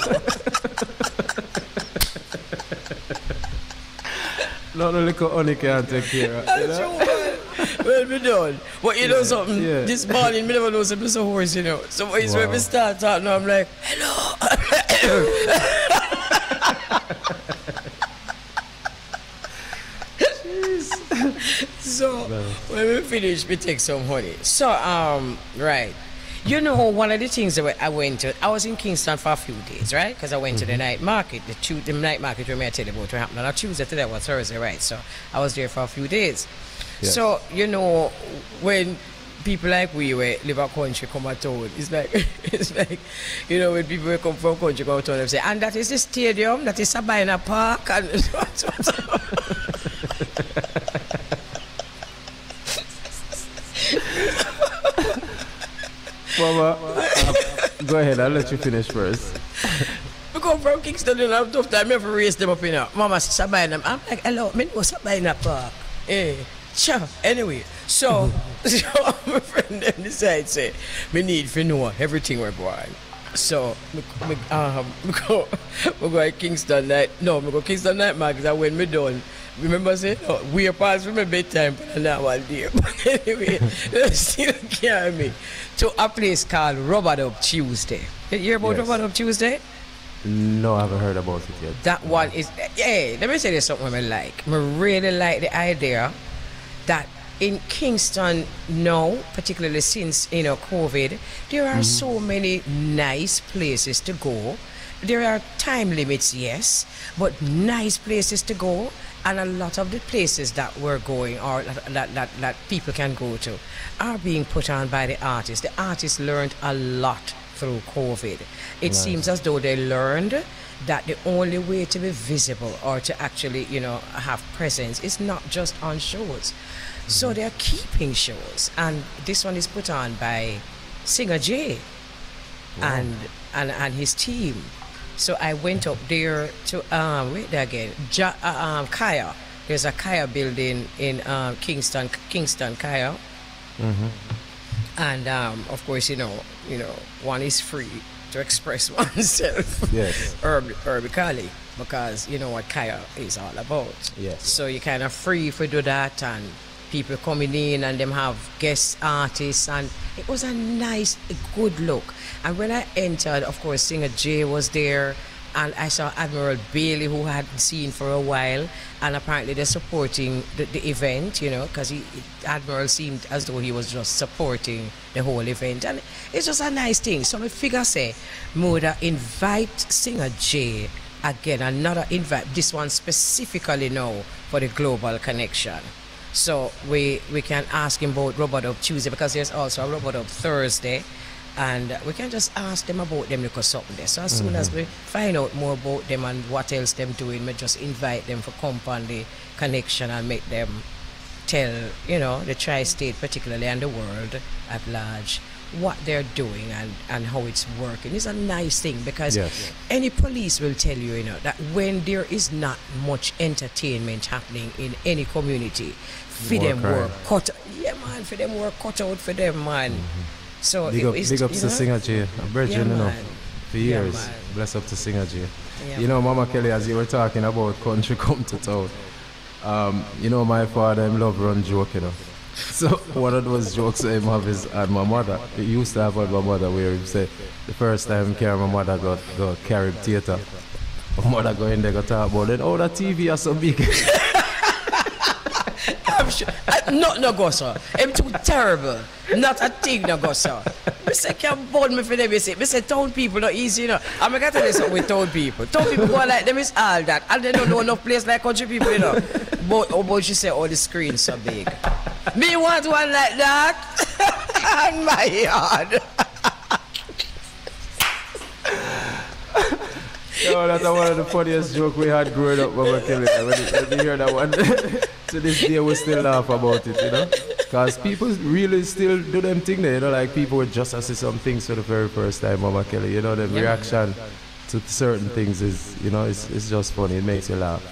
No, little honey can't take care of it. Well, we done. But you know something? Yeah. This morning, me never know something so hoarse, So it's when we start talking, I'm like, hello. So when we finish, we take some honey. So right, You know, one of the things that I went to, I was in Kingston for a few days, right? Because I went to the night market, the night market where I tell you about what happened on Tuesday, today was Thursday, right? So I was there for a few days. Yes. So, you know, when people like we live a country come at town, it's like, you know, when people come from country come to town, they say, and that is the stadium, that is Sabina Park, and Mama, go ahead, I'll let you finish first. We come from Kingston and I have tough time, I have to raise them up in here. Mama says Sabina, I'm like, hello, me know Sabina Park. Eh, sure. Anyway, so my friend them decide say, me need to know everything we're going. So, we go to Kingston night. No, we go to Kingston night market because when me done, remember say, oh, we are past from my bedtime for an hour day. But anyway, they still carry me to a place called Rubber Dub Tuesday. Did you hear about Rubber Dub Tuesday? No, I haven't heard about it yet. That one is, yeah, let me say there's something I like. I really like the idea that in Kingston now, particularly since, you know, COVID, there are so many nice places to go. There are time limits, yes, but nice places to go. And a lot of the places that we're going or that people can go to are being put on by the artists. The artists learned a lot through COVID. It seems as though they learned that the only way to be visible or to actually, you know, have presence is not just on shows. So they're keeping shows. And this one is put on by Singer J and his team. So I went up there to wait there again. Kaya. There's a Kaya building in Kingston, Kaya. And of course, you know, one is free to express oneself. Yes. Urbically, because you know what Kaya is all about. Yes. So you kind of free to do that, and people coming in and them have guest artists, and it was a nice, good look. And when I entered, of course, Singer J was there, and I saw Admiral Bailey, who I hadn't seen for a while, and apparently they're supporting the event, you know, because Admiral seemed as though he was just supporting the whole event, and it's just a nice thing. So I figure say, Moda invite Singer J again, another invite, this one specifically now for the global connection. So we can ask him about Rubber Dub Tuesday, because there's also a Rubber Dub Thursday, and we can just ask them about them because something there. So as soon as we find out more about them and what else them doing, we just invite them for come on the connection and make them tell, you know, the tri-state particularly and the world at large what they're doing and how it's working. It's a nice thing, because any police will tell you, you know, that when there is not much entertainment happening in any community, for them work cut, for them work cut out for them, man. So big up to Singer J, a virgin, you know, for years. Bless up to Singer J. You know, Mama Kelly, as you were talking about country come to town, you know, my father him love run joke, you know. So one of those jokes that him have is at my mother. He used to have at my mother where he say the first time carry my mother go carry theater. My mother go in there go talk about it. Oh, the TV is so big. I'm sure. Not no go sir. I'm too terrible. Not a thing no go sir. I say can't board me for them. I say town people not easy, you know. I'm gonna tell you something with town people. Town people go like them is all that, and they don't know enough place like country people, you know. But you say oh the screen's so big. Me want one like that on my yard. No, that's one of the funniest jokes we had growing up, Mama Kelly. When you hear that one, to this day we still laugh about it, you know. Because people really still do them thing there, you know, like people would just see some things for the very first time, Mama Kelly. You know, the reaction to certain things is, you know, it's just funny. It makes you laugh.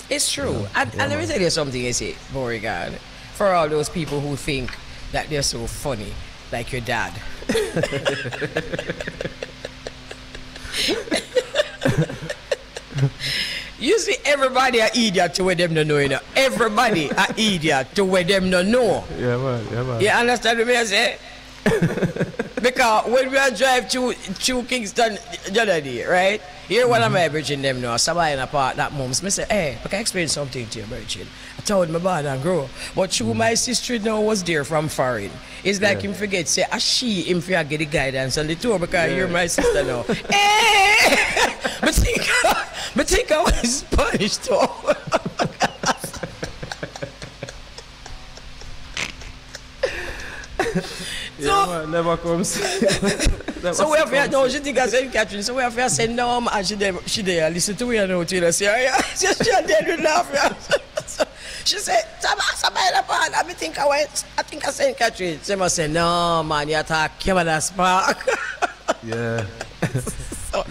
It's true. And let me tell you something, you see, Beau-regard. For all those people who think that they're so funny, like your dad. You see, everybody are idiot to where them don't know, you know. Everybody are idiot to where them don't know. Yeah, man. You understand what I say? Because when we are drive to Kingston the other day, right? Here one of my virgin them now, somebody in a part that moms. Me say, hey, I can explain something to you, virgin. I told my born and grow. But through my sister now was there from foreign. It's like him forget, say, him for get the guidance on the tour because you're my sister now. Hey! But think I was punished too. Yeah, never comes. So we have to no, she think I said Catherine. So we have to say no, and she there listen to me and know till I say, yeah, she dead with laugh. She said, somebody I think I said Catherine. She must say, no man, you attack Kevin Spark. Yeah.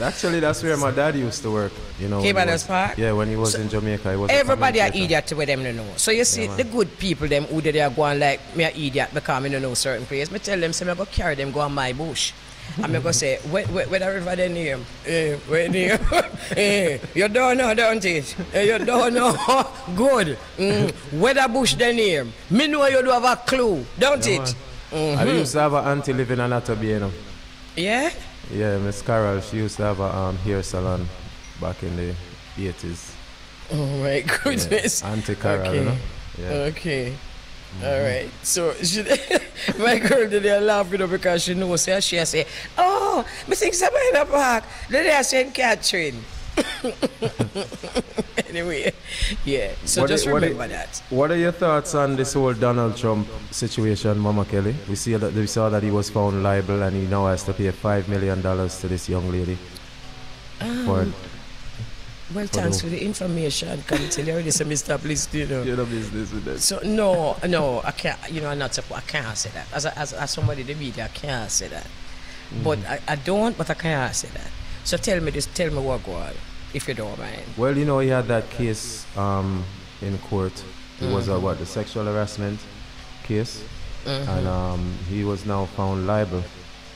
Actually, that's where my dad used to work. You know, Park? Yeah, when he was in Jamaica, he was. Everybody are idiot to them to know. So you see, the good people them who they are going like me an idiot because me don't know certain place. Me tell them, say me go carry them go on my bush. And me go say, where the river they name? Where name? You don't know, don't it? You don't know. Good. Where the bush they name? Me know you don't have a clue, don't it? I used to have an auntie living in Atabie, Yeah? Yeah, Miss Carol, she used to have a hair salon back in the 80s. Oh my goodness. Yeah. Auntie Carol, okay. you know? Yeah. Okay. All right. So my girl did laugh because she knows she say, oh, I think somebody in the park. Then they are saying Catherine. Anyway, yeah. So just remember that. What are your thoughts on this whole Donald Trump situation, Mama Kelly? We saw that he was found liable and he now has to pay $5 million to this young lady. Well, thanks for the information. Can you tell you already, Mr. Please, you know. You're the business with that. So no, I can't. You know, I can't say that. As somebody in the media, I can't say that. But I don't. But I can't say that. So tell me what go on, if you don't mind. Well, you know, he had that case in court. It was the sexual harassment case, and he was now found liable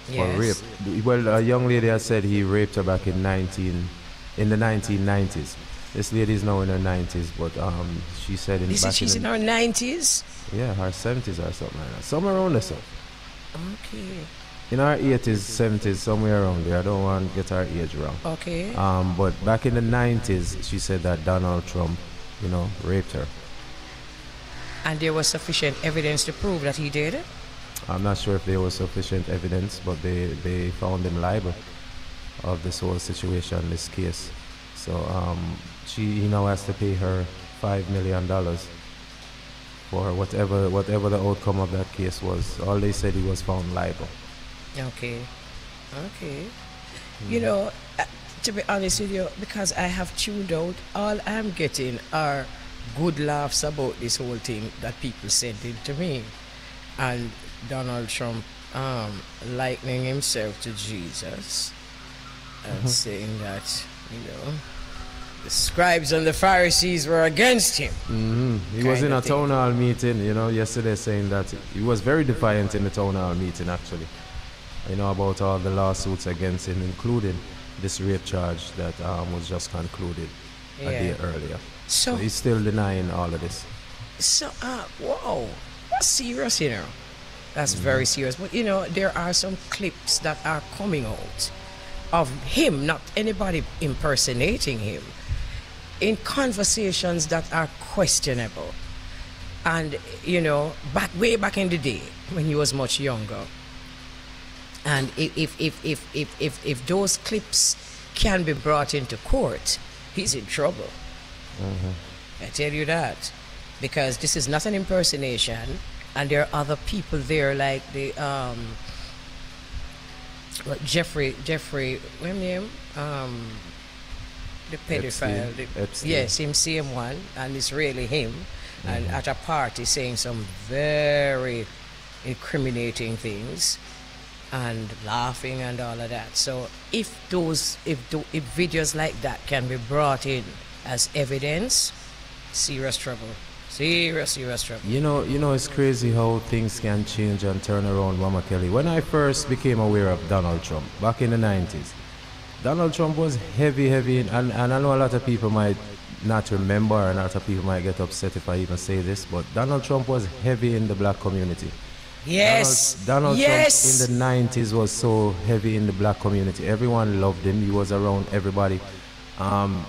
for rape. Well, a young lady has said he raped her back in the 1990s. This lady is now in her 90s, but she said she's in her 90s. Yeah, her 70s or something like that. Somewhere around there. So. Okay. In our 80s, 70s, somewhere around there. I don't want to get her age wrong. Okay. But back in the 90s, she said that Donald Trump, you know, raped her. And there was sufficient evidence to prove that he did it? I'm not sure if there was sufficient evidence, but they found him liable of this whole situation, this case. So he now has to pay her $5 million for whatever the outcome of that case was. All they said, he was found liable. Okay. You know, to be honest with you, because I have tuned out, all I'm getting are good laughs about this whole thing that people sent in to me. And Donald Trump likening himself to Jesus and saying that, you know, the scribes and the Pharisees were against him. He was in a town hall meeting, you know, yesterday, saying that he was very defiant in the town hall meeting, actually. You know, about all the lawsuits against him, including this rape charge that was just concluded a day earlier. So he's still denying all of this. So, wow, that's serious, you know. That's very serious. But, you know, there are some clips that are coming out of him, not anybody impersonating him, in conversations that are questionable. And, you know, way back in the day, when he was much younger. And if those clips can be brought into court, he's in trouble. I tell you that. Because this is not an impersonation, and there are other people there like the Jeffrey, what's his name? The pedophile. Epstein. Yes, him same one, and it's really him. And at a party saying some very incriminating things and laughing and all of that. So if videos like that can be brought in as evidence, serious trouble. Serious trouble. You know, it's crazy how things can change and turn around, Mama Kelly. When I first became aware of Donald Trump, back in the 90s, Donald Trump was heavy, and I know a lot of people might not remember, and a lot of people might get upset if I even say this, but Donald Trump was heavy in the black community. Yes. Donald Yes. Trump in the 90s was so heavy in the black community. Everyone loved him. He was around everybody.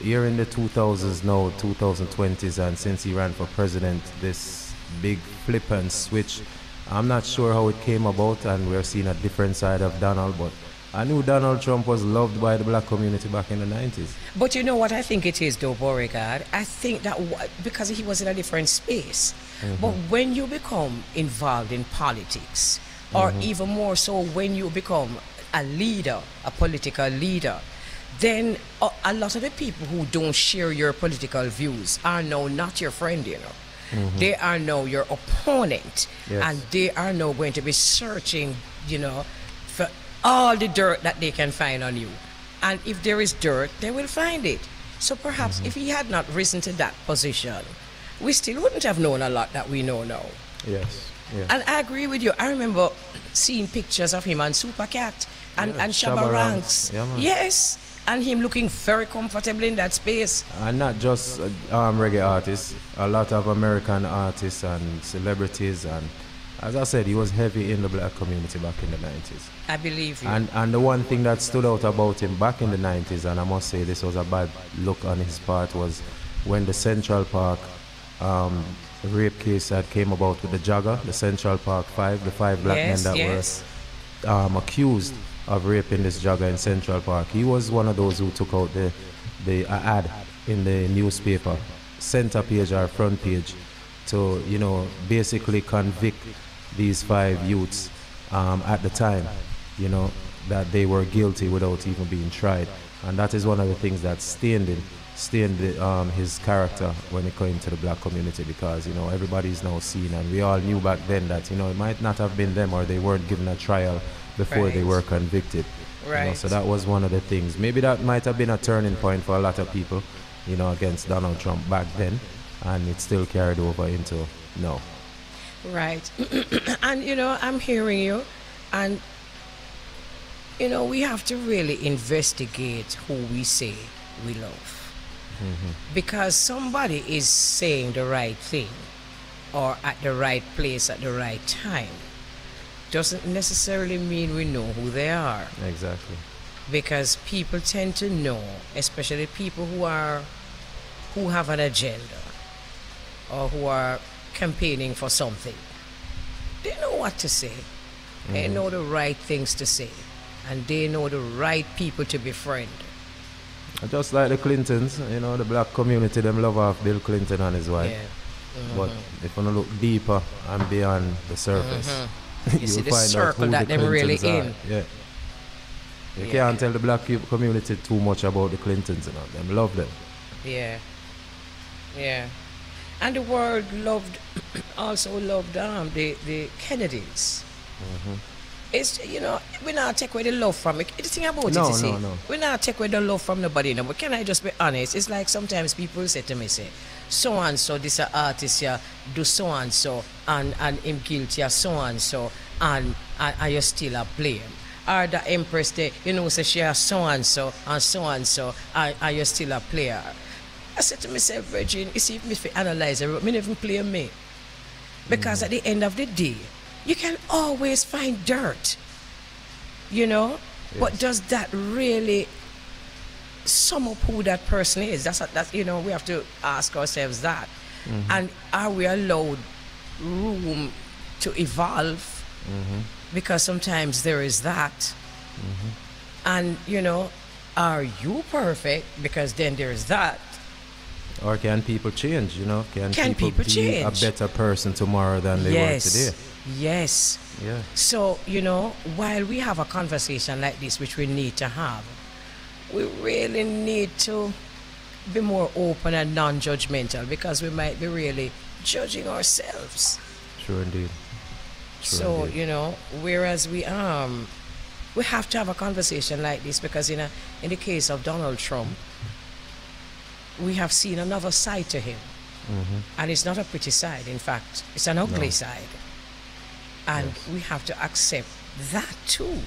Here in the 2000s now, 2020s, and since he ran for president, this big flip and switch, I'm not sure how it came about, and we're seeing a different side of Donald, but I knew Donald Trump was loved by the black community back in the 90s. But you know what I think it is, though, Beau-regard? I think that because he was in a different space. But when you become involved in politics, or even more so when you become a leader, a political leader, then a lot of the people who don't share your political views are now not your friend, you know. They are now your opponent. Yes. And they are now going to be searching, you know, for all the dirt that they can find on you. And if there is dirt, they will find it. So perhaps if he had not risen to that position, we still wouldn't have known a lot that we know now. Yes. Yeah. And I agree with you. I remember seeing pictures of him and Supercat and Shabba Ranks. Yeah, man. Yes. And him looking very comfortable in that space. And not just reggae artists, a lot of American artists and celebrities, and as I said, he was heavy in the black community back in the 90s. I believe you. And the one thing that stood out about him back in the 90s, and I must say this was a bad look on his part, was when the Central Park rape case that came about with the jogger, the Central Park 5, the 5 black men that were accused of raping this jogger in Central Park. He was one of those who took out the ad in the newspaper, center page or front page, to, you know, basically convict these 5 youths at the time, you know, that they were guilty without even being tried. And that is one of the things that stained his character when it came to the black community, because, you know, everybody's now seen, and we all knew back then that, you know, it might not have been them, or they weren't given a trial before they were convicted. Right. You know, so that was one of the things. Maybe that might have been a turning point for a lot of people, you know, against Donald Trump back then, and it still carried over into now. Right. And, you know, I'm hearing you, and, you know, we have to really investigate who we say we love. Because somebody is saying the right thing or at the right place at the right time doesn't necessarily mean we know who they are. Exactly. Because people tend to know, especially people who have an agenda or who are campaigning for something. They know what to say. They know the right things to say, and they know the right people to befriend. Just like the Clintons, you know, the black community, them love off Bill Clinton and his wife. Yeah. But if you look deeper and beyond the surface, you see the find circle out who that the they're really Clintons in. are. Yeah. You can't tell the black community too much about the Clintons, you know. Them love them. Yeah. Yeah. And the world also loved the Kennedys. It's, you know, we not take away the love from it. The thing about it is, we not take away the love from nobody. No, but can I just be honest? It's like sometimes people say to me, say, so and so, this artist here do so and so, and him guilty of so and so, and you still a blame. Or the Empress, they, you know, say she has so and so, and you still a player. I said to myself, Virgin, you see, if you analyze it, me never play me. Because at the end of the day, you can always find dirt, you know? Yes. But does that really sum up who that person is? That's you know, we have to ask ourselves that. And are we allowed room to evolve? Because sometimes there is that. And, you know, are you perfect? Because then there's that. Or can people change, you know? Can people be change? A better person tomorrow than they were today? Yes. Yeah. So, you know, while we have a conversation like this, which we need to have, we really need to be more open and non-judgmental, because we might be really judging ourselves. True indeed. So, you know, whereas we have to have a conversation like this, because in the case of Donald Trump, we have seen another side to him. And it's not a pretty side. In fact, it's an ugly side. And we have to accept that too.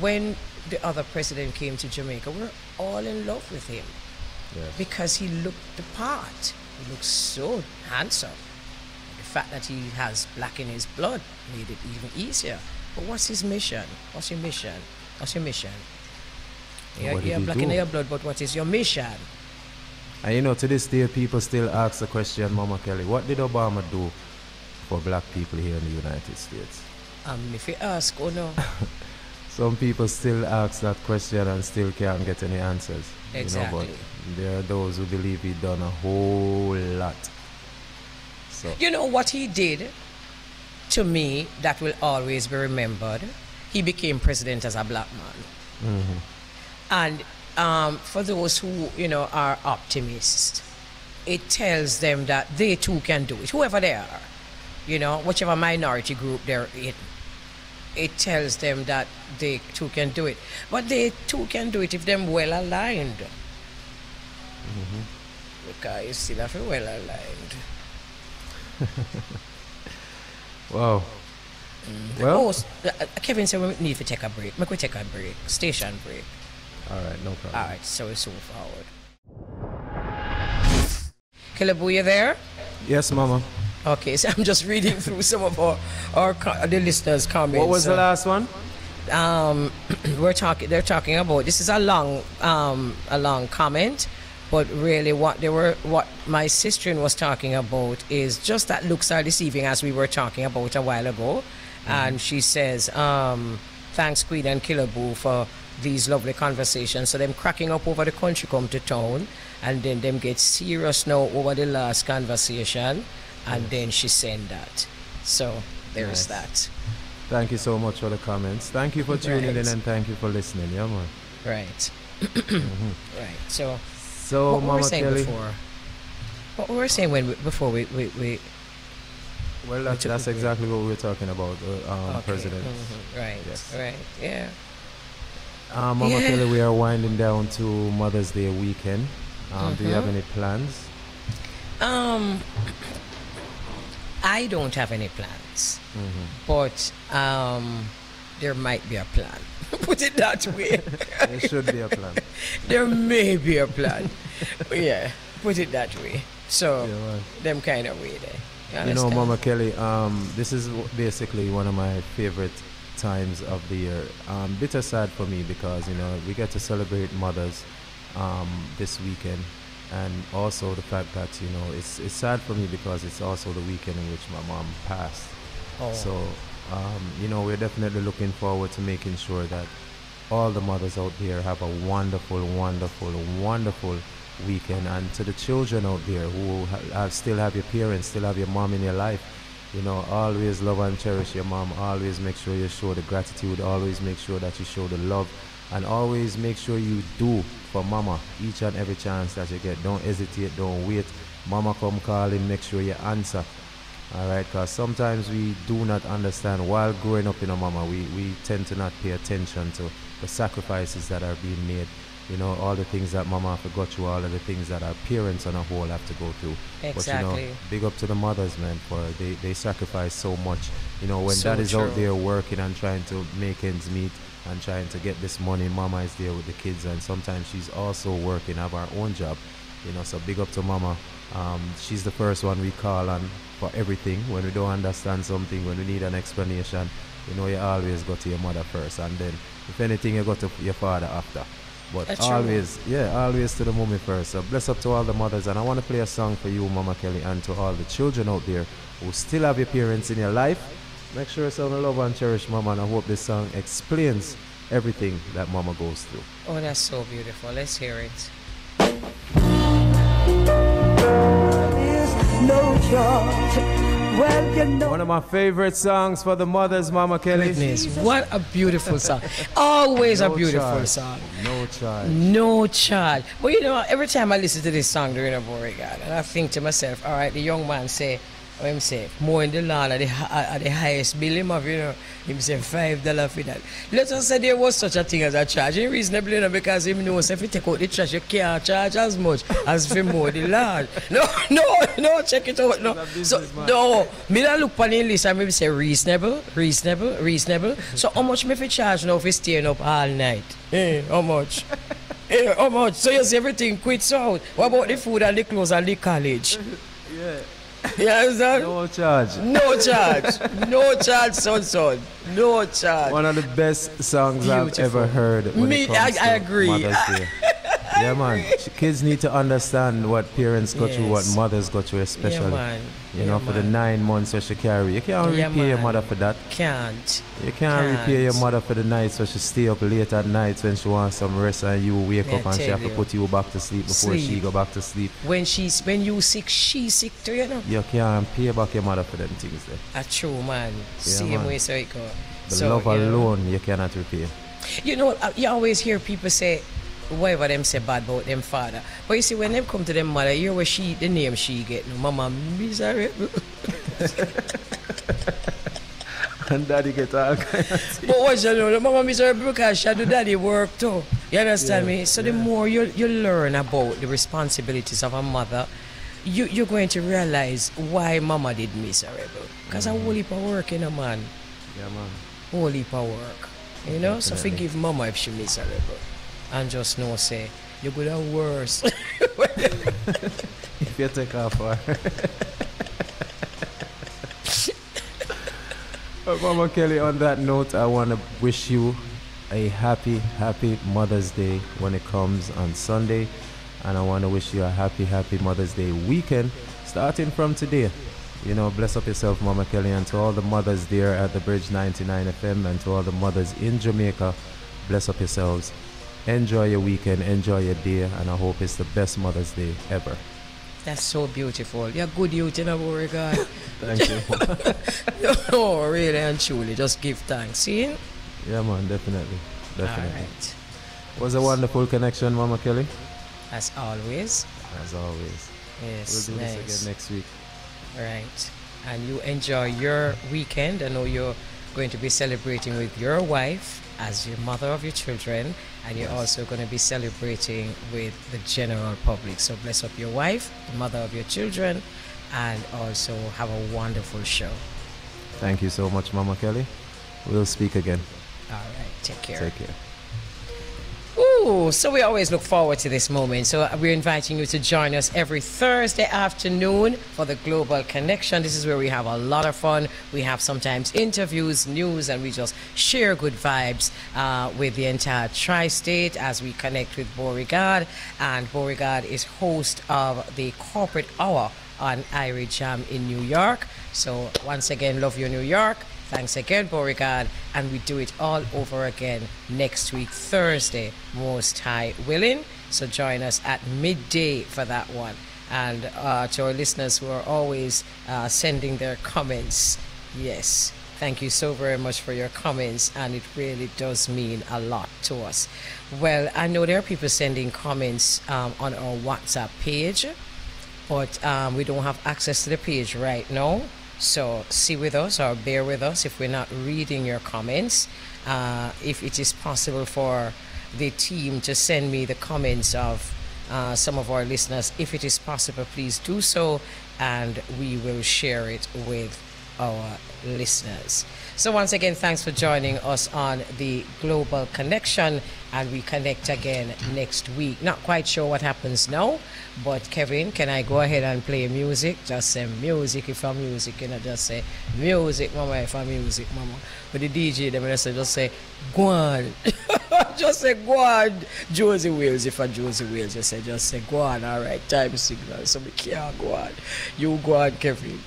When the other president came to Jamaica, we're all in love with him. Because he looked the part. He looked so handsome. fact that he has black in his blood made it even easier. But what's his mission? What's your mission? What's your mission? You're black in your blood, but what is your mission? And you know, to this day, people still ask the question, Mama Kelly, what did Obama do for black people here in the United States? If you ask, oh no. Some people still ask that question and still can't get any answers. Exactly. You know, but there are those who believe he done a whole lot. So you know what he did to me that will always be remembered? He became president as a black man. And for those who, you know, are optimists, it tells them that they too can do it, whoever they are, you know, whichever minority group they're in. It tells them that they too can do it. But they too can do it if they're well aligned. Because you still have to be well aligned. wow. Well, Kevin said we need to take a break. Make we take a break. Station break. All right, no problem. All right, so it's move forward. Kelebu, you there? Yes, Mama. Okay, so I'm just reading through some of the listeners' comments. What was the last one? They're talking about, this is a long comment, but really what my sister was talking about is just that looks are deceiving, as we were talking about a while ago. And she says, thanks Queen and Killaboo for these lovely conversations. So them cracking up over the country come to town, and then them get serious now over the last conversation, and then she sent that. So there's that. Thank you so much for the comments. Thank you for tuning in, and thank you for listening. Yeah, man. Right. Right. So what Mama we were saying Kelly, before. What we were saying before we well, that's exactly what we were talking about, President. Right, yes. Right, yeah. Mama Kelly, we are winding down to Mother's Day weekend. Do you have any plans? I don't have any plans, but there might be a plan. Put it that way. There should be a plan. There may be a plan. Yeah, put it that way. So, them kind of way there. You know, Mama Kelly, this is basically one of my favorite times of the year. Bit aside for me because, you know, we get to celebrate mothers this weekend, and also the fact that, you know, it's sad for me because it's also the weekend in which my mom passed. So, you know, we're definitely looking forward to making sure that all the mothers out there have a wonderful, wonderful, wonderful weekend. And to the children out there who still have your parents, still have your mom in your life, you know, always love and cherish your mom. Always make sure you show the gratitude. Always make sure that you show the love, and always make sure you do for mama each and every chance that you get. Don't hesitate, don't wait. Mama come calling, make sure you answer. All right, because sometimes we do not understand while growing up in a mama, we tend to not pay attention to the sacrifices that are being made. You know, all the things that mama forgot you, all of the things that our parents on a whole have to go through. Exactly. But, you know, big up to the mothers, man, for they sacrifice so much. You know, when dad is true. out there working and trying to make ends meet and trying to get this money, mama is there with the kids, and sometimes she's also working, have her own job. You know, so big up to mama. She's the first one we call on for everything. When we don't understand something, when we need an explanation, you know, you always go to your mother first, and then if anything, you go to your father after. But that's always, true. Always to the mommy first. So bless up to all the mothers, and I want to play a song for you, Mama Kelly, and to all the children out there who still have your parents in your life. Make sure you sound love and cherish mama, and I hope this song explains everything that mama goes through. Oh, that's so beautiful. Let's hear it. One of my favorite songs for the mothers, Mama Kelly. Goodness, what a beautiful song. Always a beautiful song. No child. No child. But you know, every time I listen to this song during a Beau-regard, and I think to myself, all right, the young man say, what him say, more in the land at the highest bill him have, you know, him say $5 for that. Let us say there was such a thing as a charge. Ain't reasonable, you know, because him knows if you take out the trash, you can't charge as much as for more the land. No, check it out. No. So, no, me not look on the list and maybe say reasonable. So how much me fi charge now for staying up all night? How much? How much? So you see everything quits out. What about the food and the clothes and the college? Yeah. You understand? No charge. No charge. No charge, son. No charge. One of the best songs I've ever heard. I agree. Mother's Day. Yeah, man. Kids need to understand what parents go through, what mothers go through, especially. Yeah, man. You know, for the 9 months that she carry. You can't repay your mother for that. Can't. You can't repay your mother for the nights where she stay up late at night when she wants some rest and you wake up and she have to put you back to sleep before she go back to sleep. When you sick, she's sick too, you know. You can't pay back your mother for them things there. That's true, man. Same way so it go. The love alone you cannot repay. You know, you always hear people say whatever them say bad about them father. But you see, when them come to them mother, you hear where the name she get. No, mama miserable. And daddy get all kinds of things. But what you know, the mama miserable because she do daddy work too. You understand me? So the more you learn about the responsibilities of a mother, you're going to realize why mama did miserable. Because a whole heap of work, you know, man. Yeah, man. Whole heap of work. You know? Definitely. So forgive mama if she miserable. And just know, say, you could have worse. If you take off her. But Mama Kelly, on that note, I want to wish you a happy Mother's Day when it comes on Sunday. And I want to wish you a happy Mother's Day weekend starting from today. You know, bless up yourself, Mama Kelly, and to all the mothers there at the Bridge 99 FM and to all the mothers in Jamaica, bless up yourselves. Enjoy your weekend, enjoy your day, and I hope it's the best Mother's Day ever. That's so beautiful. You're good youth in a Beau-regard. Thank you. Oh, really and truly, just give thanks. See? Yeah, man, definitely. All right. It was a wonderful connection, Mama Kelly. As always. As always. Yes, we'll do this again next week. Right. And you enjoy your weekend. I know you're going to be celebrating with your wife as your mother of your children, and you're also going to be celebrating with the general public. So bless up your wife, the mother of your children, and also have a wonderful show. Thank you so much, Mama Kelly. We'll speak again. All right. Take care. Take care. Ooh, so we always look forward to this moment. So we're inviting you to join us every Thursday afternoon for the Global Connection. This is where we have a lot of fun. We have sometimes interviews, news, and we just share good vibes with the entire tri-state as we connect with Beau-regard. And Beau-regard is host of the Corporate Hour on Irie Jam in New York. So once again, love you, New York. Thanks again, Beau-regard, and we do it all over again next week, Thursday, most high willing. So join us at midday for that one. And to our listeners who are always sending their comments, yes, thank you so very much for your comments, and it really does mean a lot to us. Well, I know there are people sending comments on our WhatsApp page, but we don't have access to the page right now. So see with us or bear with us if we're not reading your comments. If it is possible for the team to send me the comments of some of our listeners, if it is possible, please do so, and we will share it with our listeners. So once again, thanks for joining us on the Global Connection, and we connect again next week. Not quite sure what happens now, but Kevin, can I go ahead and play music? Just say music if I'm music, you know, just say music, mama, if I'm music, mama. But the DJ, them just say, go on. Just say, go on. Josie Wales, if I'm Josie Wales, just say, go on, all right, time signal, so we can't go on. You go on, Kevin.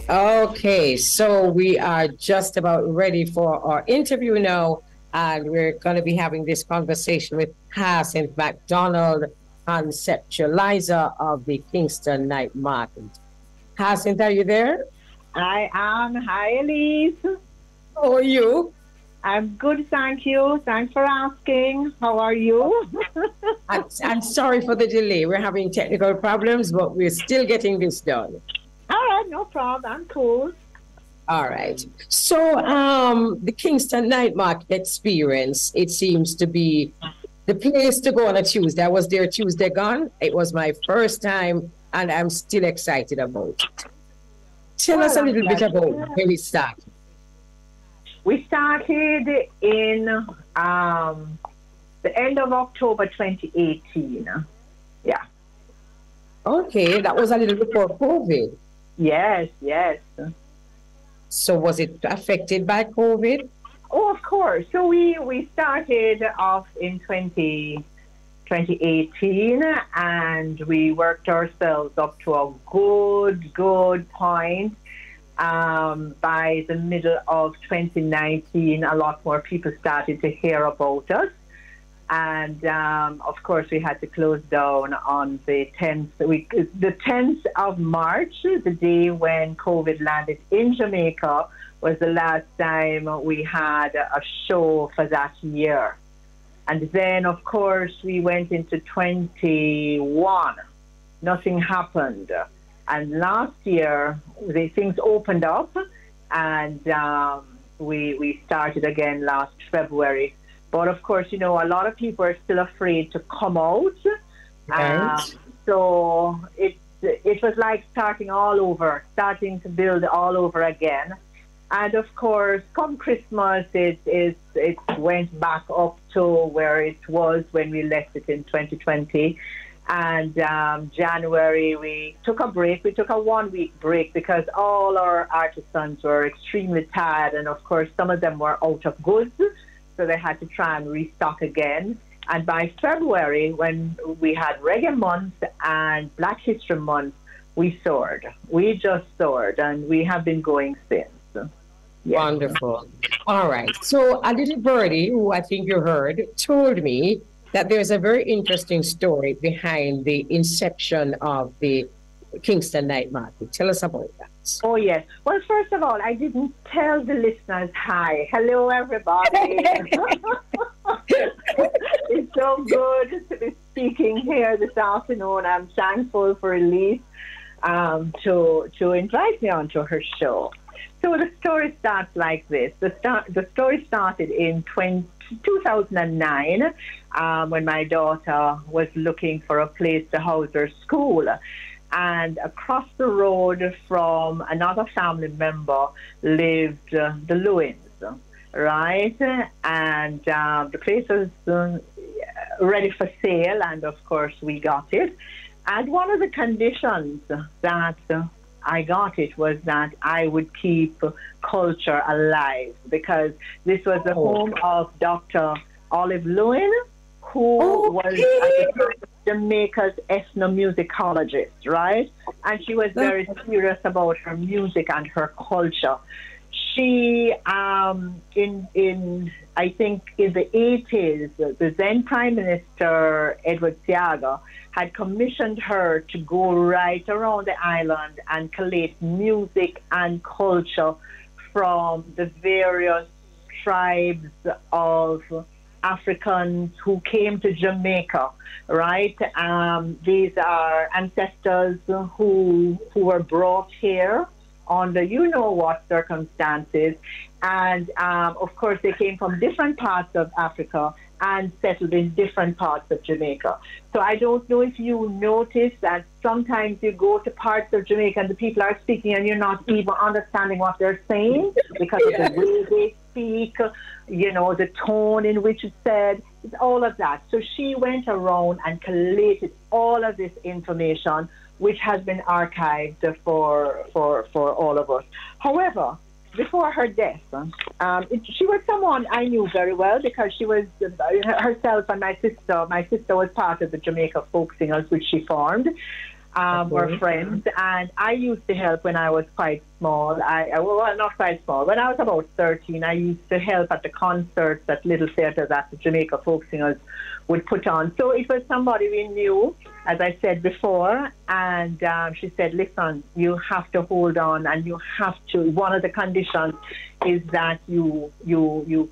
Okay, so we are just about ready for our interview now, and we're going to be having this conversation with Hyacinth McDonald, conceptualizer of the Kingston Night Market. Hyacinth, are you there? I am. Hi, Elise. How are you? I'm good, thank you. Thanks for asking. How are you? I'm sorry for the delay. We're having technical problems, but we're still getting this done. All right, no problem. I'm cool. All right. So the Kingston Night Market experience, it seems to be the place to go on a Tuesday. I was there Tuesday gone. It was my first time, and I'm still excited about it. Tell us a little bit about where we started. We started in the end of October 2018. Yeah. Okay, that was a little before COVID. Yes, yes. So was it affected by COVID? Oh, of course. So we started off in 2018, and we worked ourselves up to a good point. By the middle of 2019, a lot more people started to hear about us. And of course, we had to close down on the 10th of March, the day when COVID landed in Jamaica, was the last time we had a show for that year. And then, of course, we went into 21. Nothing happened. And last year, things opened up, and we started again last February. But of course, you know, a lot of people are still afraid to come out. Right. So it was like starting to build all over again. And of course, come Christmas, it went back up to where it was when we left it in 2020. And January, we took a break. We took a 1-week break because all our artisans were extremely tired. And of course, some of them were out of goods. So they had to try and restock again. And by February, when we had Reggae Month and Black History Month, we soared. We just soared, and we have been going since. Yes. Wonderful. All right. So a little birdie, who I think you heard, told me that there's a very interesting story behind the inception of the Kingston Night Market. Tell us about that. Oh, yes. Well, first of all, I didn't tell the listeners hi. Hello, everybody. It's so good to be speaking here this afternoon. I'm thankful for Elise to invite me onto her show. So the story starts like this. The story started in 2009 when my daughter was looking for a place to house her school. And across the road from another family member lived the Lewins, right? And the place was ready for sale, and of course we got it. And one of the conditions that I got it was that I would keep culture alive, because this was the home of Dr. Olive Lewin, who was Jamaica's ethnomusicologist, right? And she was very serious about her music and her culture. She, I think in the 80s, the then Prime Minister, Edward Seaga, had commissioned her to go right around the island and collate music and culture from the various tribes of Africans who came to Jamaica, right? These are ancestors who were brought here under you-know-what circumstances. And, of course, they came from different parts of Africa and settled in different parts of Jamaica. So I don't know if you notice that sometimes you go to parts of Jamaica and the people are speaking and you're not even understanding what they're saying because of the way they speak, you know, the tone in which it's said, it's all of that. So she went around and collated all of this information, which has been archived for all of us. However, before her death, she was someone I knew very well because she was herself and my sister. My sister was part of the Jamaica Folk Singers, which she formed. Were friends, and I used to help when I was quite small. Well, not quite small. When I was about 13, I used to help at the concerts at little theatres that the Jamaica Folk Singers would put on. So it was somebody we knew, as I said before, and she said, listen, you have to hold on, and you have to, one of the conditions is that you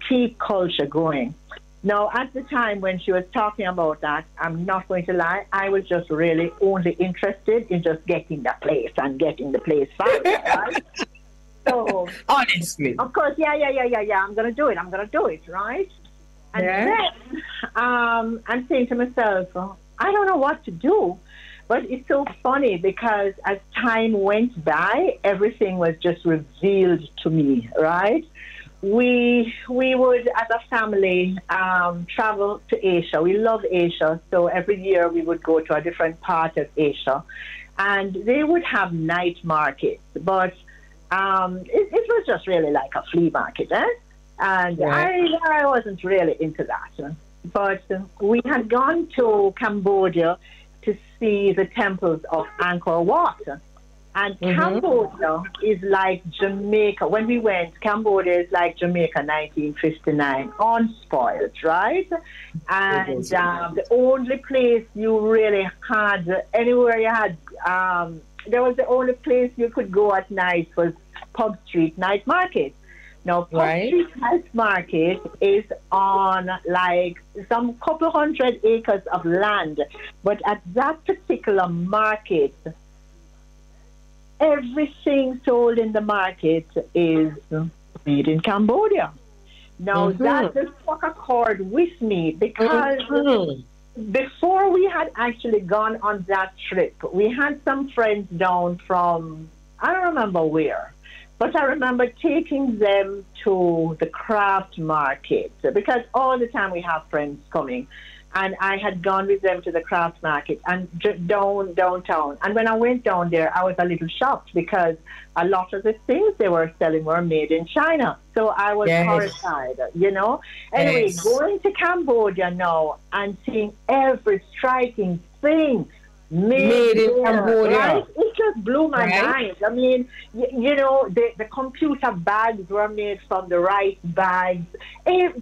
keep culture going. Now, at the time when she was talking about that, I'm not going to lie, I was just really only interested in just getting the place and getting the place found, right? So, honestly, of course, yeah, I'm going to do it, right? And then I'm saying to myself, I don't know what to do. But it's so funny because as time went by, everything was just revealed to me, right? we would, as a family, travel to Asia. We love Asia, so every year we would go to a different part of Asia, and they would have night markets, but it was just really like a flea market, eh? And I wasn't really into that. But we had gone to Cambodia to see the temples of Angkor Wat. And Cambodia is like Jamaica. When we went, Cambodia is like Jamaica 1959, unspoiled, right? And the only place you really had, anywhere you had, there was the only place you could go at night was Pub Street Night Market. Now, Pub Street Night Market is on like some couple hundred acres of land. But at that particular market, everything sold in the market is made in Cambodia. Now, that just struck a chord with me because before we had actually gone on that trip, we had some friends down from, I don't remember where, but I remember taking them to the craft market because all the time we have friends coming. And I had gone with them to the craft market and downtown. And when I went down there, I was a little shocked because a lot of the things they were selling were made in China. So I was horrified, you know. Anyway, going to Cambodia now and seeing every striking thing made in Cambodia. Right? It just blew my mind. I mean, you know, the computer bags were made from the right bags.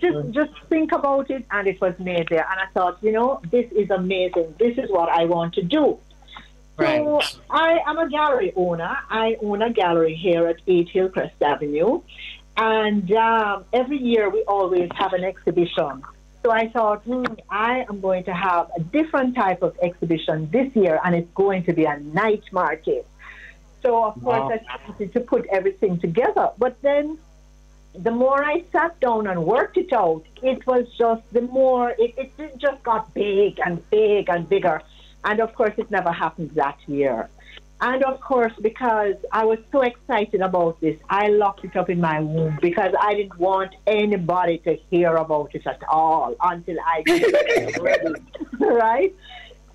Just think about it, and it was made there. And I thought, you know, this is amazing. This is what I want to do. So I am a gallery owner. I own a gallery here at 8 Hillcrest Avenue. And every year we always have an exhibition. So I thought, I am going to have a different type of exhibition this year, and it's going to be a night market. So, of course, I started to put everything together. But then the more I sat down and worked it out, it was just the more, it just got big and big and bigger. And, of course, it never happened that year. And, of course, because I was so excited about this, I locked it up in my room because I didn't want anybody to hear about it at all until I did it ready, right?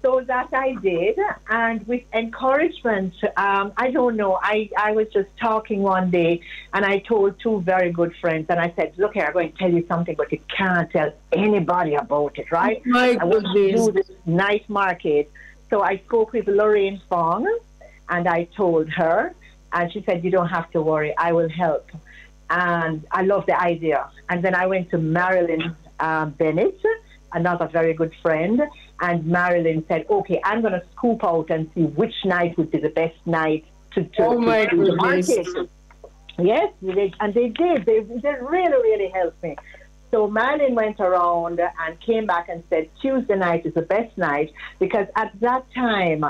So that I did, and with encouragement, I don't know, I was just talking one day, and I told two very good friends, and I said, look here, I'm going to tell you something, but you can't tell anybody about it, right? I want to do this night market. So I spoke with Lorraine Fong, and I told her, and she said, you don't have to worry, I will help. And I love the idea. And then I went to Marilyn Bennett, another very good friend, and Marilyn said, okay, I'm going to scoop out and see which night would be the best night to do the market. Yes, and they did. They really, really helped me. So Marilyn went around and came back and said Tuesday night is the best night because at that time,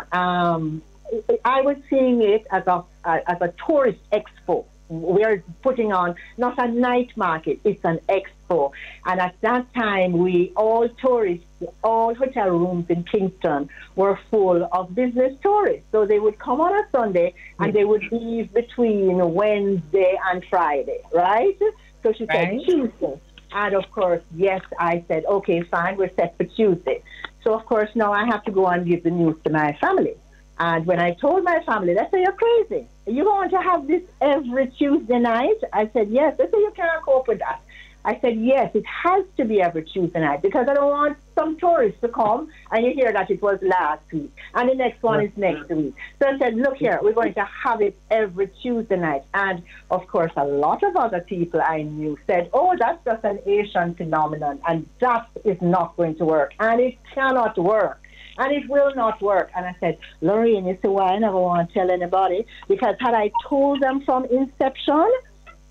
I was seeing it as a tourist expo. We're putting on not a night market, it's an expo. And at that time, all tourists, all hotel rooms in Kingston were full of business tourists. So they would come on a Sunday and they would leave between Wednesday and Friday, right? So she said Tuesday. And of course, yes, I said, okay, fine, we're set for Tuesday. So of course, now I have to go and give the news to my family. And when I told my family, they said, you're crazy. You want to have this every Tuesday night? I said, yes. They said, you can't cope with that. I said, yes, it has to be every Tuesday night because I don't want some tourists to come and you hear that it was last week and the next one is next week. So I said, look here, we're going to have it every Tuesday night. And, of course, a lot of other people I knew said, oh, that's just an Asian phenomenon and that is not going to work. And it cannot work. And it will not work. And I said, Lorraine, you see why I never want to tell anybody? Because had I told them from inception,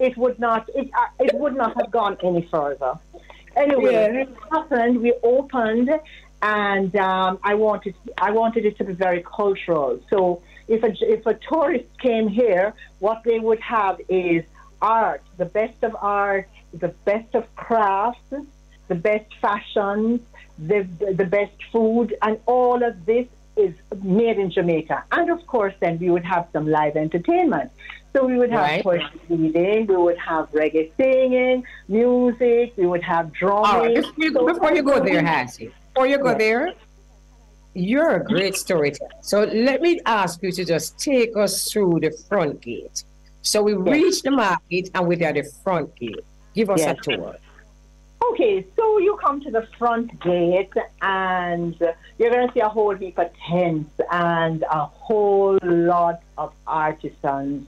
it would not have gone any further. Anyway, it happened. We opened, and I wanted it to be very cultural. So if a tourist came here, what they would have is art, the best of crafts, the best fashions, the best food, and all of this is made in Jamaica. And of course, then we would have some live entertainment. So we would have poetry reading, we would have reggae singing, music, we would have drumming. All right, before you go there, Hansi, before you go there, you're a great storyteller. So let me ask you to just take us through the front gate. So we reach the market and we're at the front gate. Give us a tour. Okay, so you come to the front gate and you're going to see a whole heap of tents and a whole lot of artisans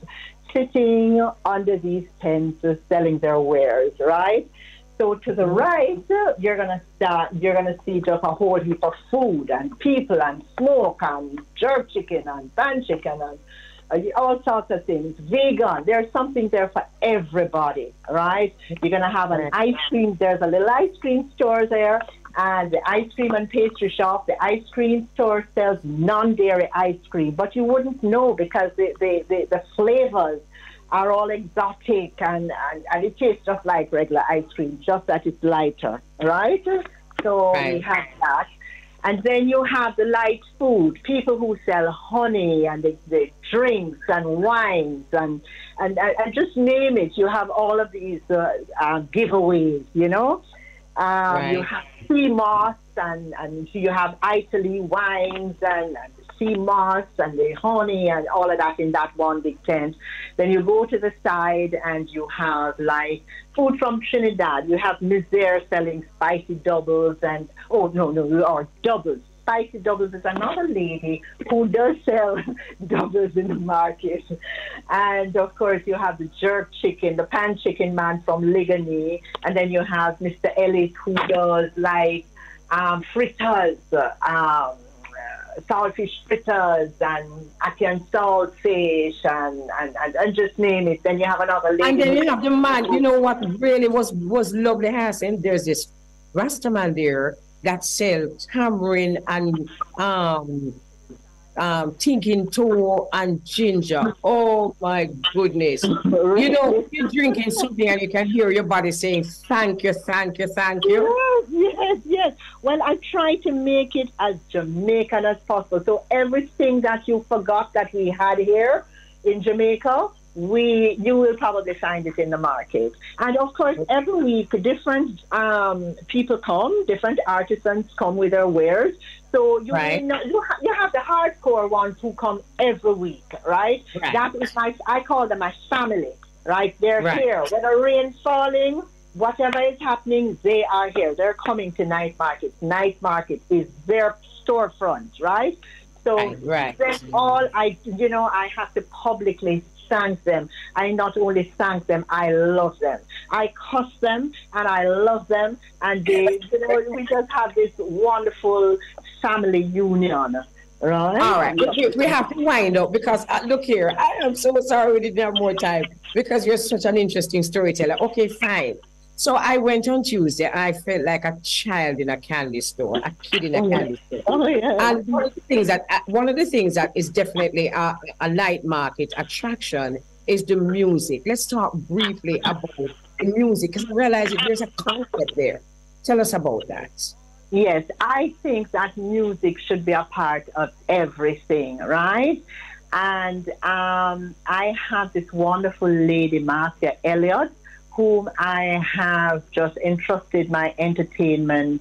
sitting under these tents selling their wares, right? So to the right, you're going to see just a whole heap of food and people and smoke and jerk chicken and pan chicken and all sorts of things. Vegan, there's something there for everybody, right? You're going to have an ice cream. There's a little ice cream store there, and the ice cream and pastry shop. The ice cream store sells non-dairy ice cream, but you wouldn't know because the flavors are all exotic and it tastes just like regular ice cream, just that it's lighter, right? So we have that. And then you have the light food, people who sell honey and the drinks and wines and just name it. You have all of these giveaways, you know. You have sea moss and you have Italy wines and sea moss and the honey and all of that in that one big tent. Then you go to the side and you have like food from Trinidad. You have Miser selling spicy doubles and or doubles. Spicy doubles is another lady who does sell doubles in the market. And of course you have the jerk chicken, the pan chicken man from Ligony, and then you have Mr. Ellis who does like fritters, saltfish fritters and ackee and saltfish and just name it. Then you have another lady. And then you have the man, you know what really was lovely, Hassan? There's this Rastaman there that sells tamarind and thinking toe and ginger. Oh my goodness. You know, you're drinking something and you can hear your body saying, thank you, thank you, thank you. Yes. Well, I try to make it as Jamaican as possible. So everything that you forgot that we had here in Jamaica, you will probably find it in the market. And of course, every week, different people come, different artisans come with their wares. So you have the hardcore ones who come every week, right? That is I call them my family, right? They're here. Whether rain's falling, whatever is happening, they are here. They're coming to night market. Night market is their storefront, right? So that's all I have to publicly thank them. I not only thank them, I love them. I cuss them and I love them, and they, we just have this wonderful family union. Right? All right. We have to wind up because look here, I am so sorry we didn't have more time because you're such an interesting storyteller. Okay, fine. So I went on Tuesday. I felt like a child in a candy store, a kid in a candy store. Oh, yeah. And one of the things that is definitely a night market attraction is the music. Let's talk briefly about the music because I realize that there's a concept there. Tell us about that. Yes, I think that music should be a part of everything, right? And I have this wonderful lady, Marcia Elliott, whom I have just entrusted my entertainment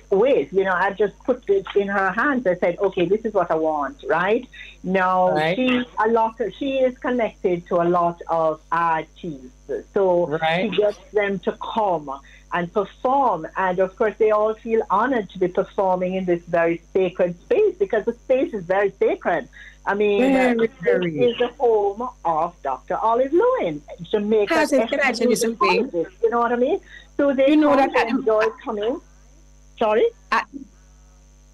with. I just put it in her hands. I said, okay, this is what I want, right? Now, she is connected to a lot of artists. So she gets them to come and perform. And of course, they all feel honored to be performing in this very sacred space because the space is very sacred. I mean, it is the home of Dr. Olive Lewin, Jamaica. Can I tell you something? You know what I mean? So they enjoy coming. Sorry? At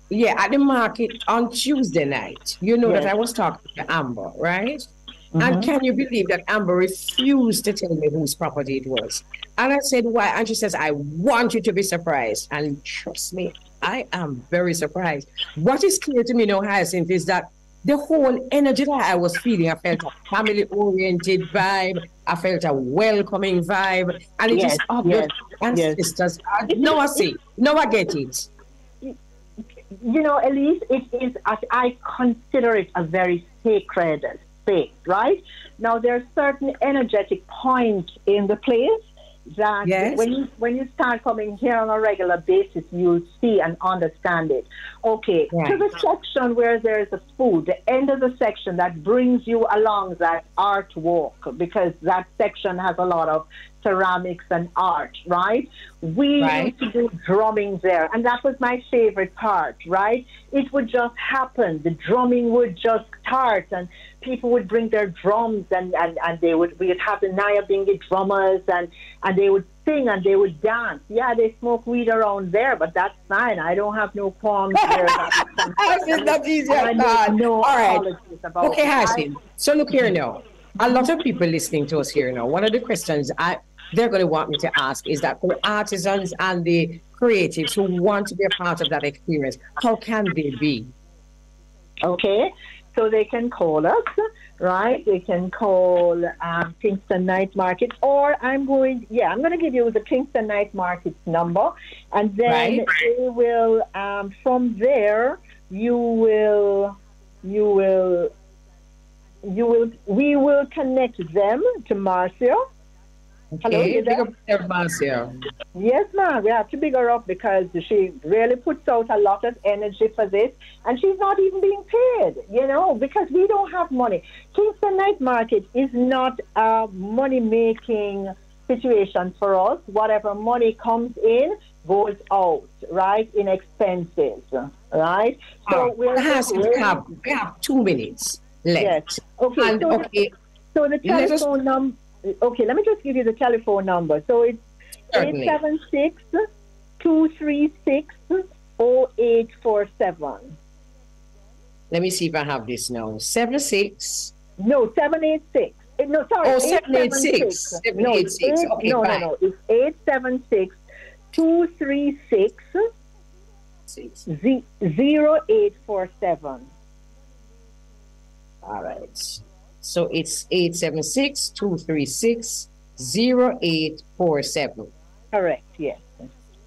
the market on Tuesday night, that I was talking to Amber, right? Mm-hmm. And can you believe that Amber refused to tell me whose property it was? And I said, why? And she says, I want you to be surprised. And trust me, I am very surprised. What is clear to me now, Hyacinth, is that the whole energy that I was feeling, I felt a family-oriented vibe. I felt a welcoming vibe. And it is obvious. Sisters. Now I see. Now I get it. Elise, it is, I consider it a very sacred space, right? Now, there's certain energetic points in the place that when you start coming here on a regular basis, you'll see and understand it. Okay, to the section where there's a food, the end of the section that brings you along that art walk, because that section has a lot of ceramics and art, right? We used to do drumming there, and that was my favorite part, right? It would just happen. The drumming would just start, and people would bring their drums, and we'd have the Nyabingi drummers, and they would sing and they would dance. Yeah, they smoke weed around there, but that's fine. I don't have no qualms there. That's easier. No all right. About okay, Hassan. So look here now. A lot of people listening to us here now, one of the questions they're going to want me to ask is that for artisans and the creatives who want to be a part of that experience, how can they be? Okay, so they can call us, right? They can call Kingston Night Market, or I'm going to give you the Kingston Night Market's number, and then they will, from there, we will connect them to Marcia. Okay, big up there, Marcia. Yes, ma'am. We have to big her up because she really puts out a lot of energy for this, and she's not even being paid, because we don't have money. Kingston Night Market is not a money-making situation for us. Whatever money comes in goes out, right, in expenses, right? So we have 2 minutes left. Yes. Okay. So the telephone number. Okay, let me just give you the telephone number. So it's 876-236-0847. Let me see if I have this now. 786. No, 786. No, sorry. Oh, 786. 786. Okay, no. It's 876-236-0847. All right. So it's 876-236-0847. Correct, yes.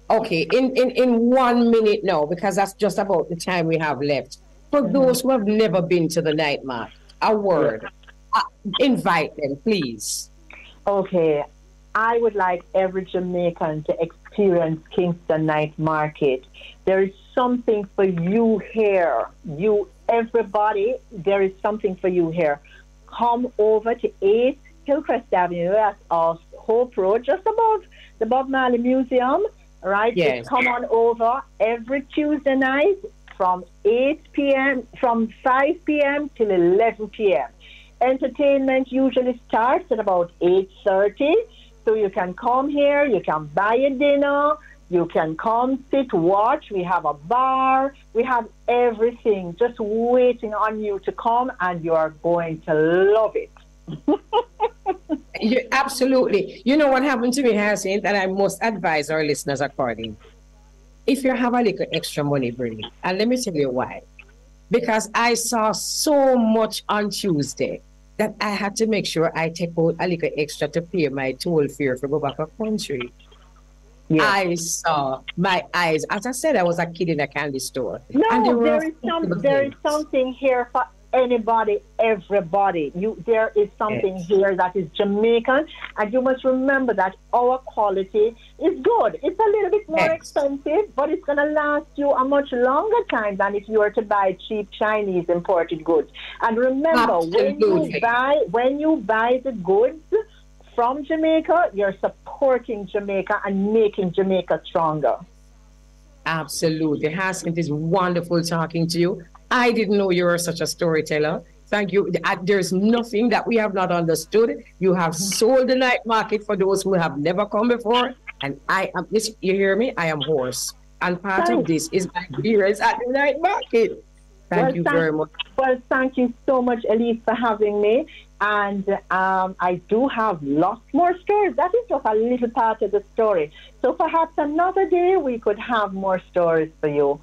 Okay, in 1 minute now, because that's just about the time we have left. For those who have never been to the night market, a word. Invite them, please. Okay, I would like every Jamaican to experience Kingston Night Market. There is something for you here. Everybody, there is something for you here. Come over to 8 Hillcrest Avenue, that's off Hope Road, just above the Bob Marley Museum, right? Yes. Just come on over every Tuesday night from 5 p.m. till 11 p.m. Entertainment usually starts at about 8:30, so you can come here, you can buy a dinner, you can come, sit, watch. We have a bar. We have everything just waiting on you to come, and you are going to love it. Absolutely. You know what happened to me, Hassan, that I must advise our listeners according. If you have a little extra money, bring it. And let me tell you why. Because I saw so much on Tuesday that I had to make sure I take out a little extra to pay my toll fare for go back to country. Yes. I saw my eyes. As I said, I was a kid in a candy store. No, there is something here for anybody, everybody. There is something here that is Jamaican, and you must remember that our quality is good. It's a little bit more expensive, but it's going to last you a much longer time than if you were to buy cheap Chinese imported goods. And remember, when you buy the goods from Jamaica, you're supporting Jamaica and making Jamaica stronger. Absolutely. Hassan, it is wonderful talking to you. I didn't know you were such a storyteller. Thank you. There's nothing that we have not understood. You have sold the night market for those who have never come before. And I am, you hear me? I am hoarse. And part of this is my experience at the night market. Thank you very much. Well, thank you so much, Elise, for having me. And I do have lots more stories. That is just a little part of the story. So perhaps another day we could have more stories for you.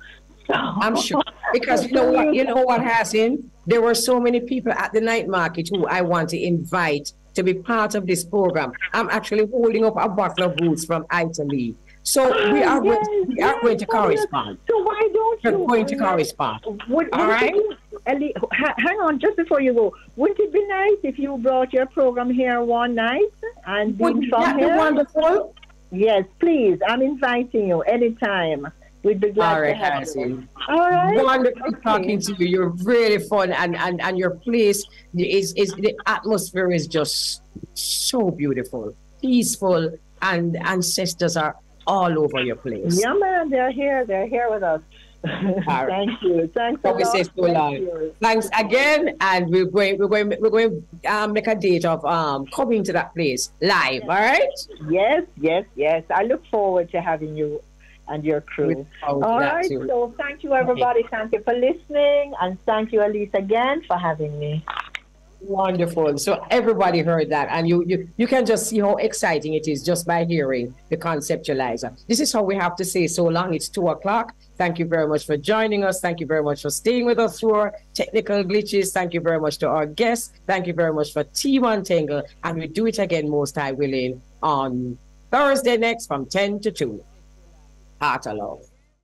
So. I'm sure. Because you know what, Hassan? There were so many people at the night market who I want to invite to be part of this program. I'm actually holding up a bottle of booze from Italy. So we are going to correspond. So why don't you? We're going to correspond. All right? Ellie, hang on, just before you go, wouldn't it be nice if you brought your program here one night and being from here? Wonderful. Yes, please. I'm inviting you anytime. We'd be glad to have you. All right. Wonderful talking to you. You're really fun, and your place is the atmosphere is just so beautiful, peaceful, and ancestors are all over your place. Yeah, man, they're here. They're here with us. Right. Thank you. Thanks a lot. So long. Thanks again, and we're going make a date of coming to that place live. All right? Yes. I look forward to having you and your crew. All right. So thank you, everybody. Okay. Thank you for listening, and thank you, Elise, again for having me. Wonderful. So everybody heard that, and you can just see how exciting it is just by hearing the conceptualizer. This is how we have to say so long. It's 2:00. Thank you very much for joining us. Thank you very much for staying with us through our technical glitches. Thank you very much to our guests. Thank you very much for Team Un-Tengle, and we do it again, most high willing, on Thursday next from 10 to 2. Heart of love.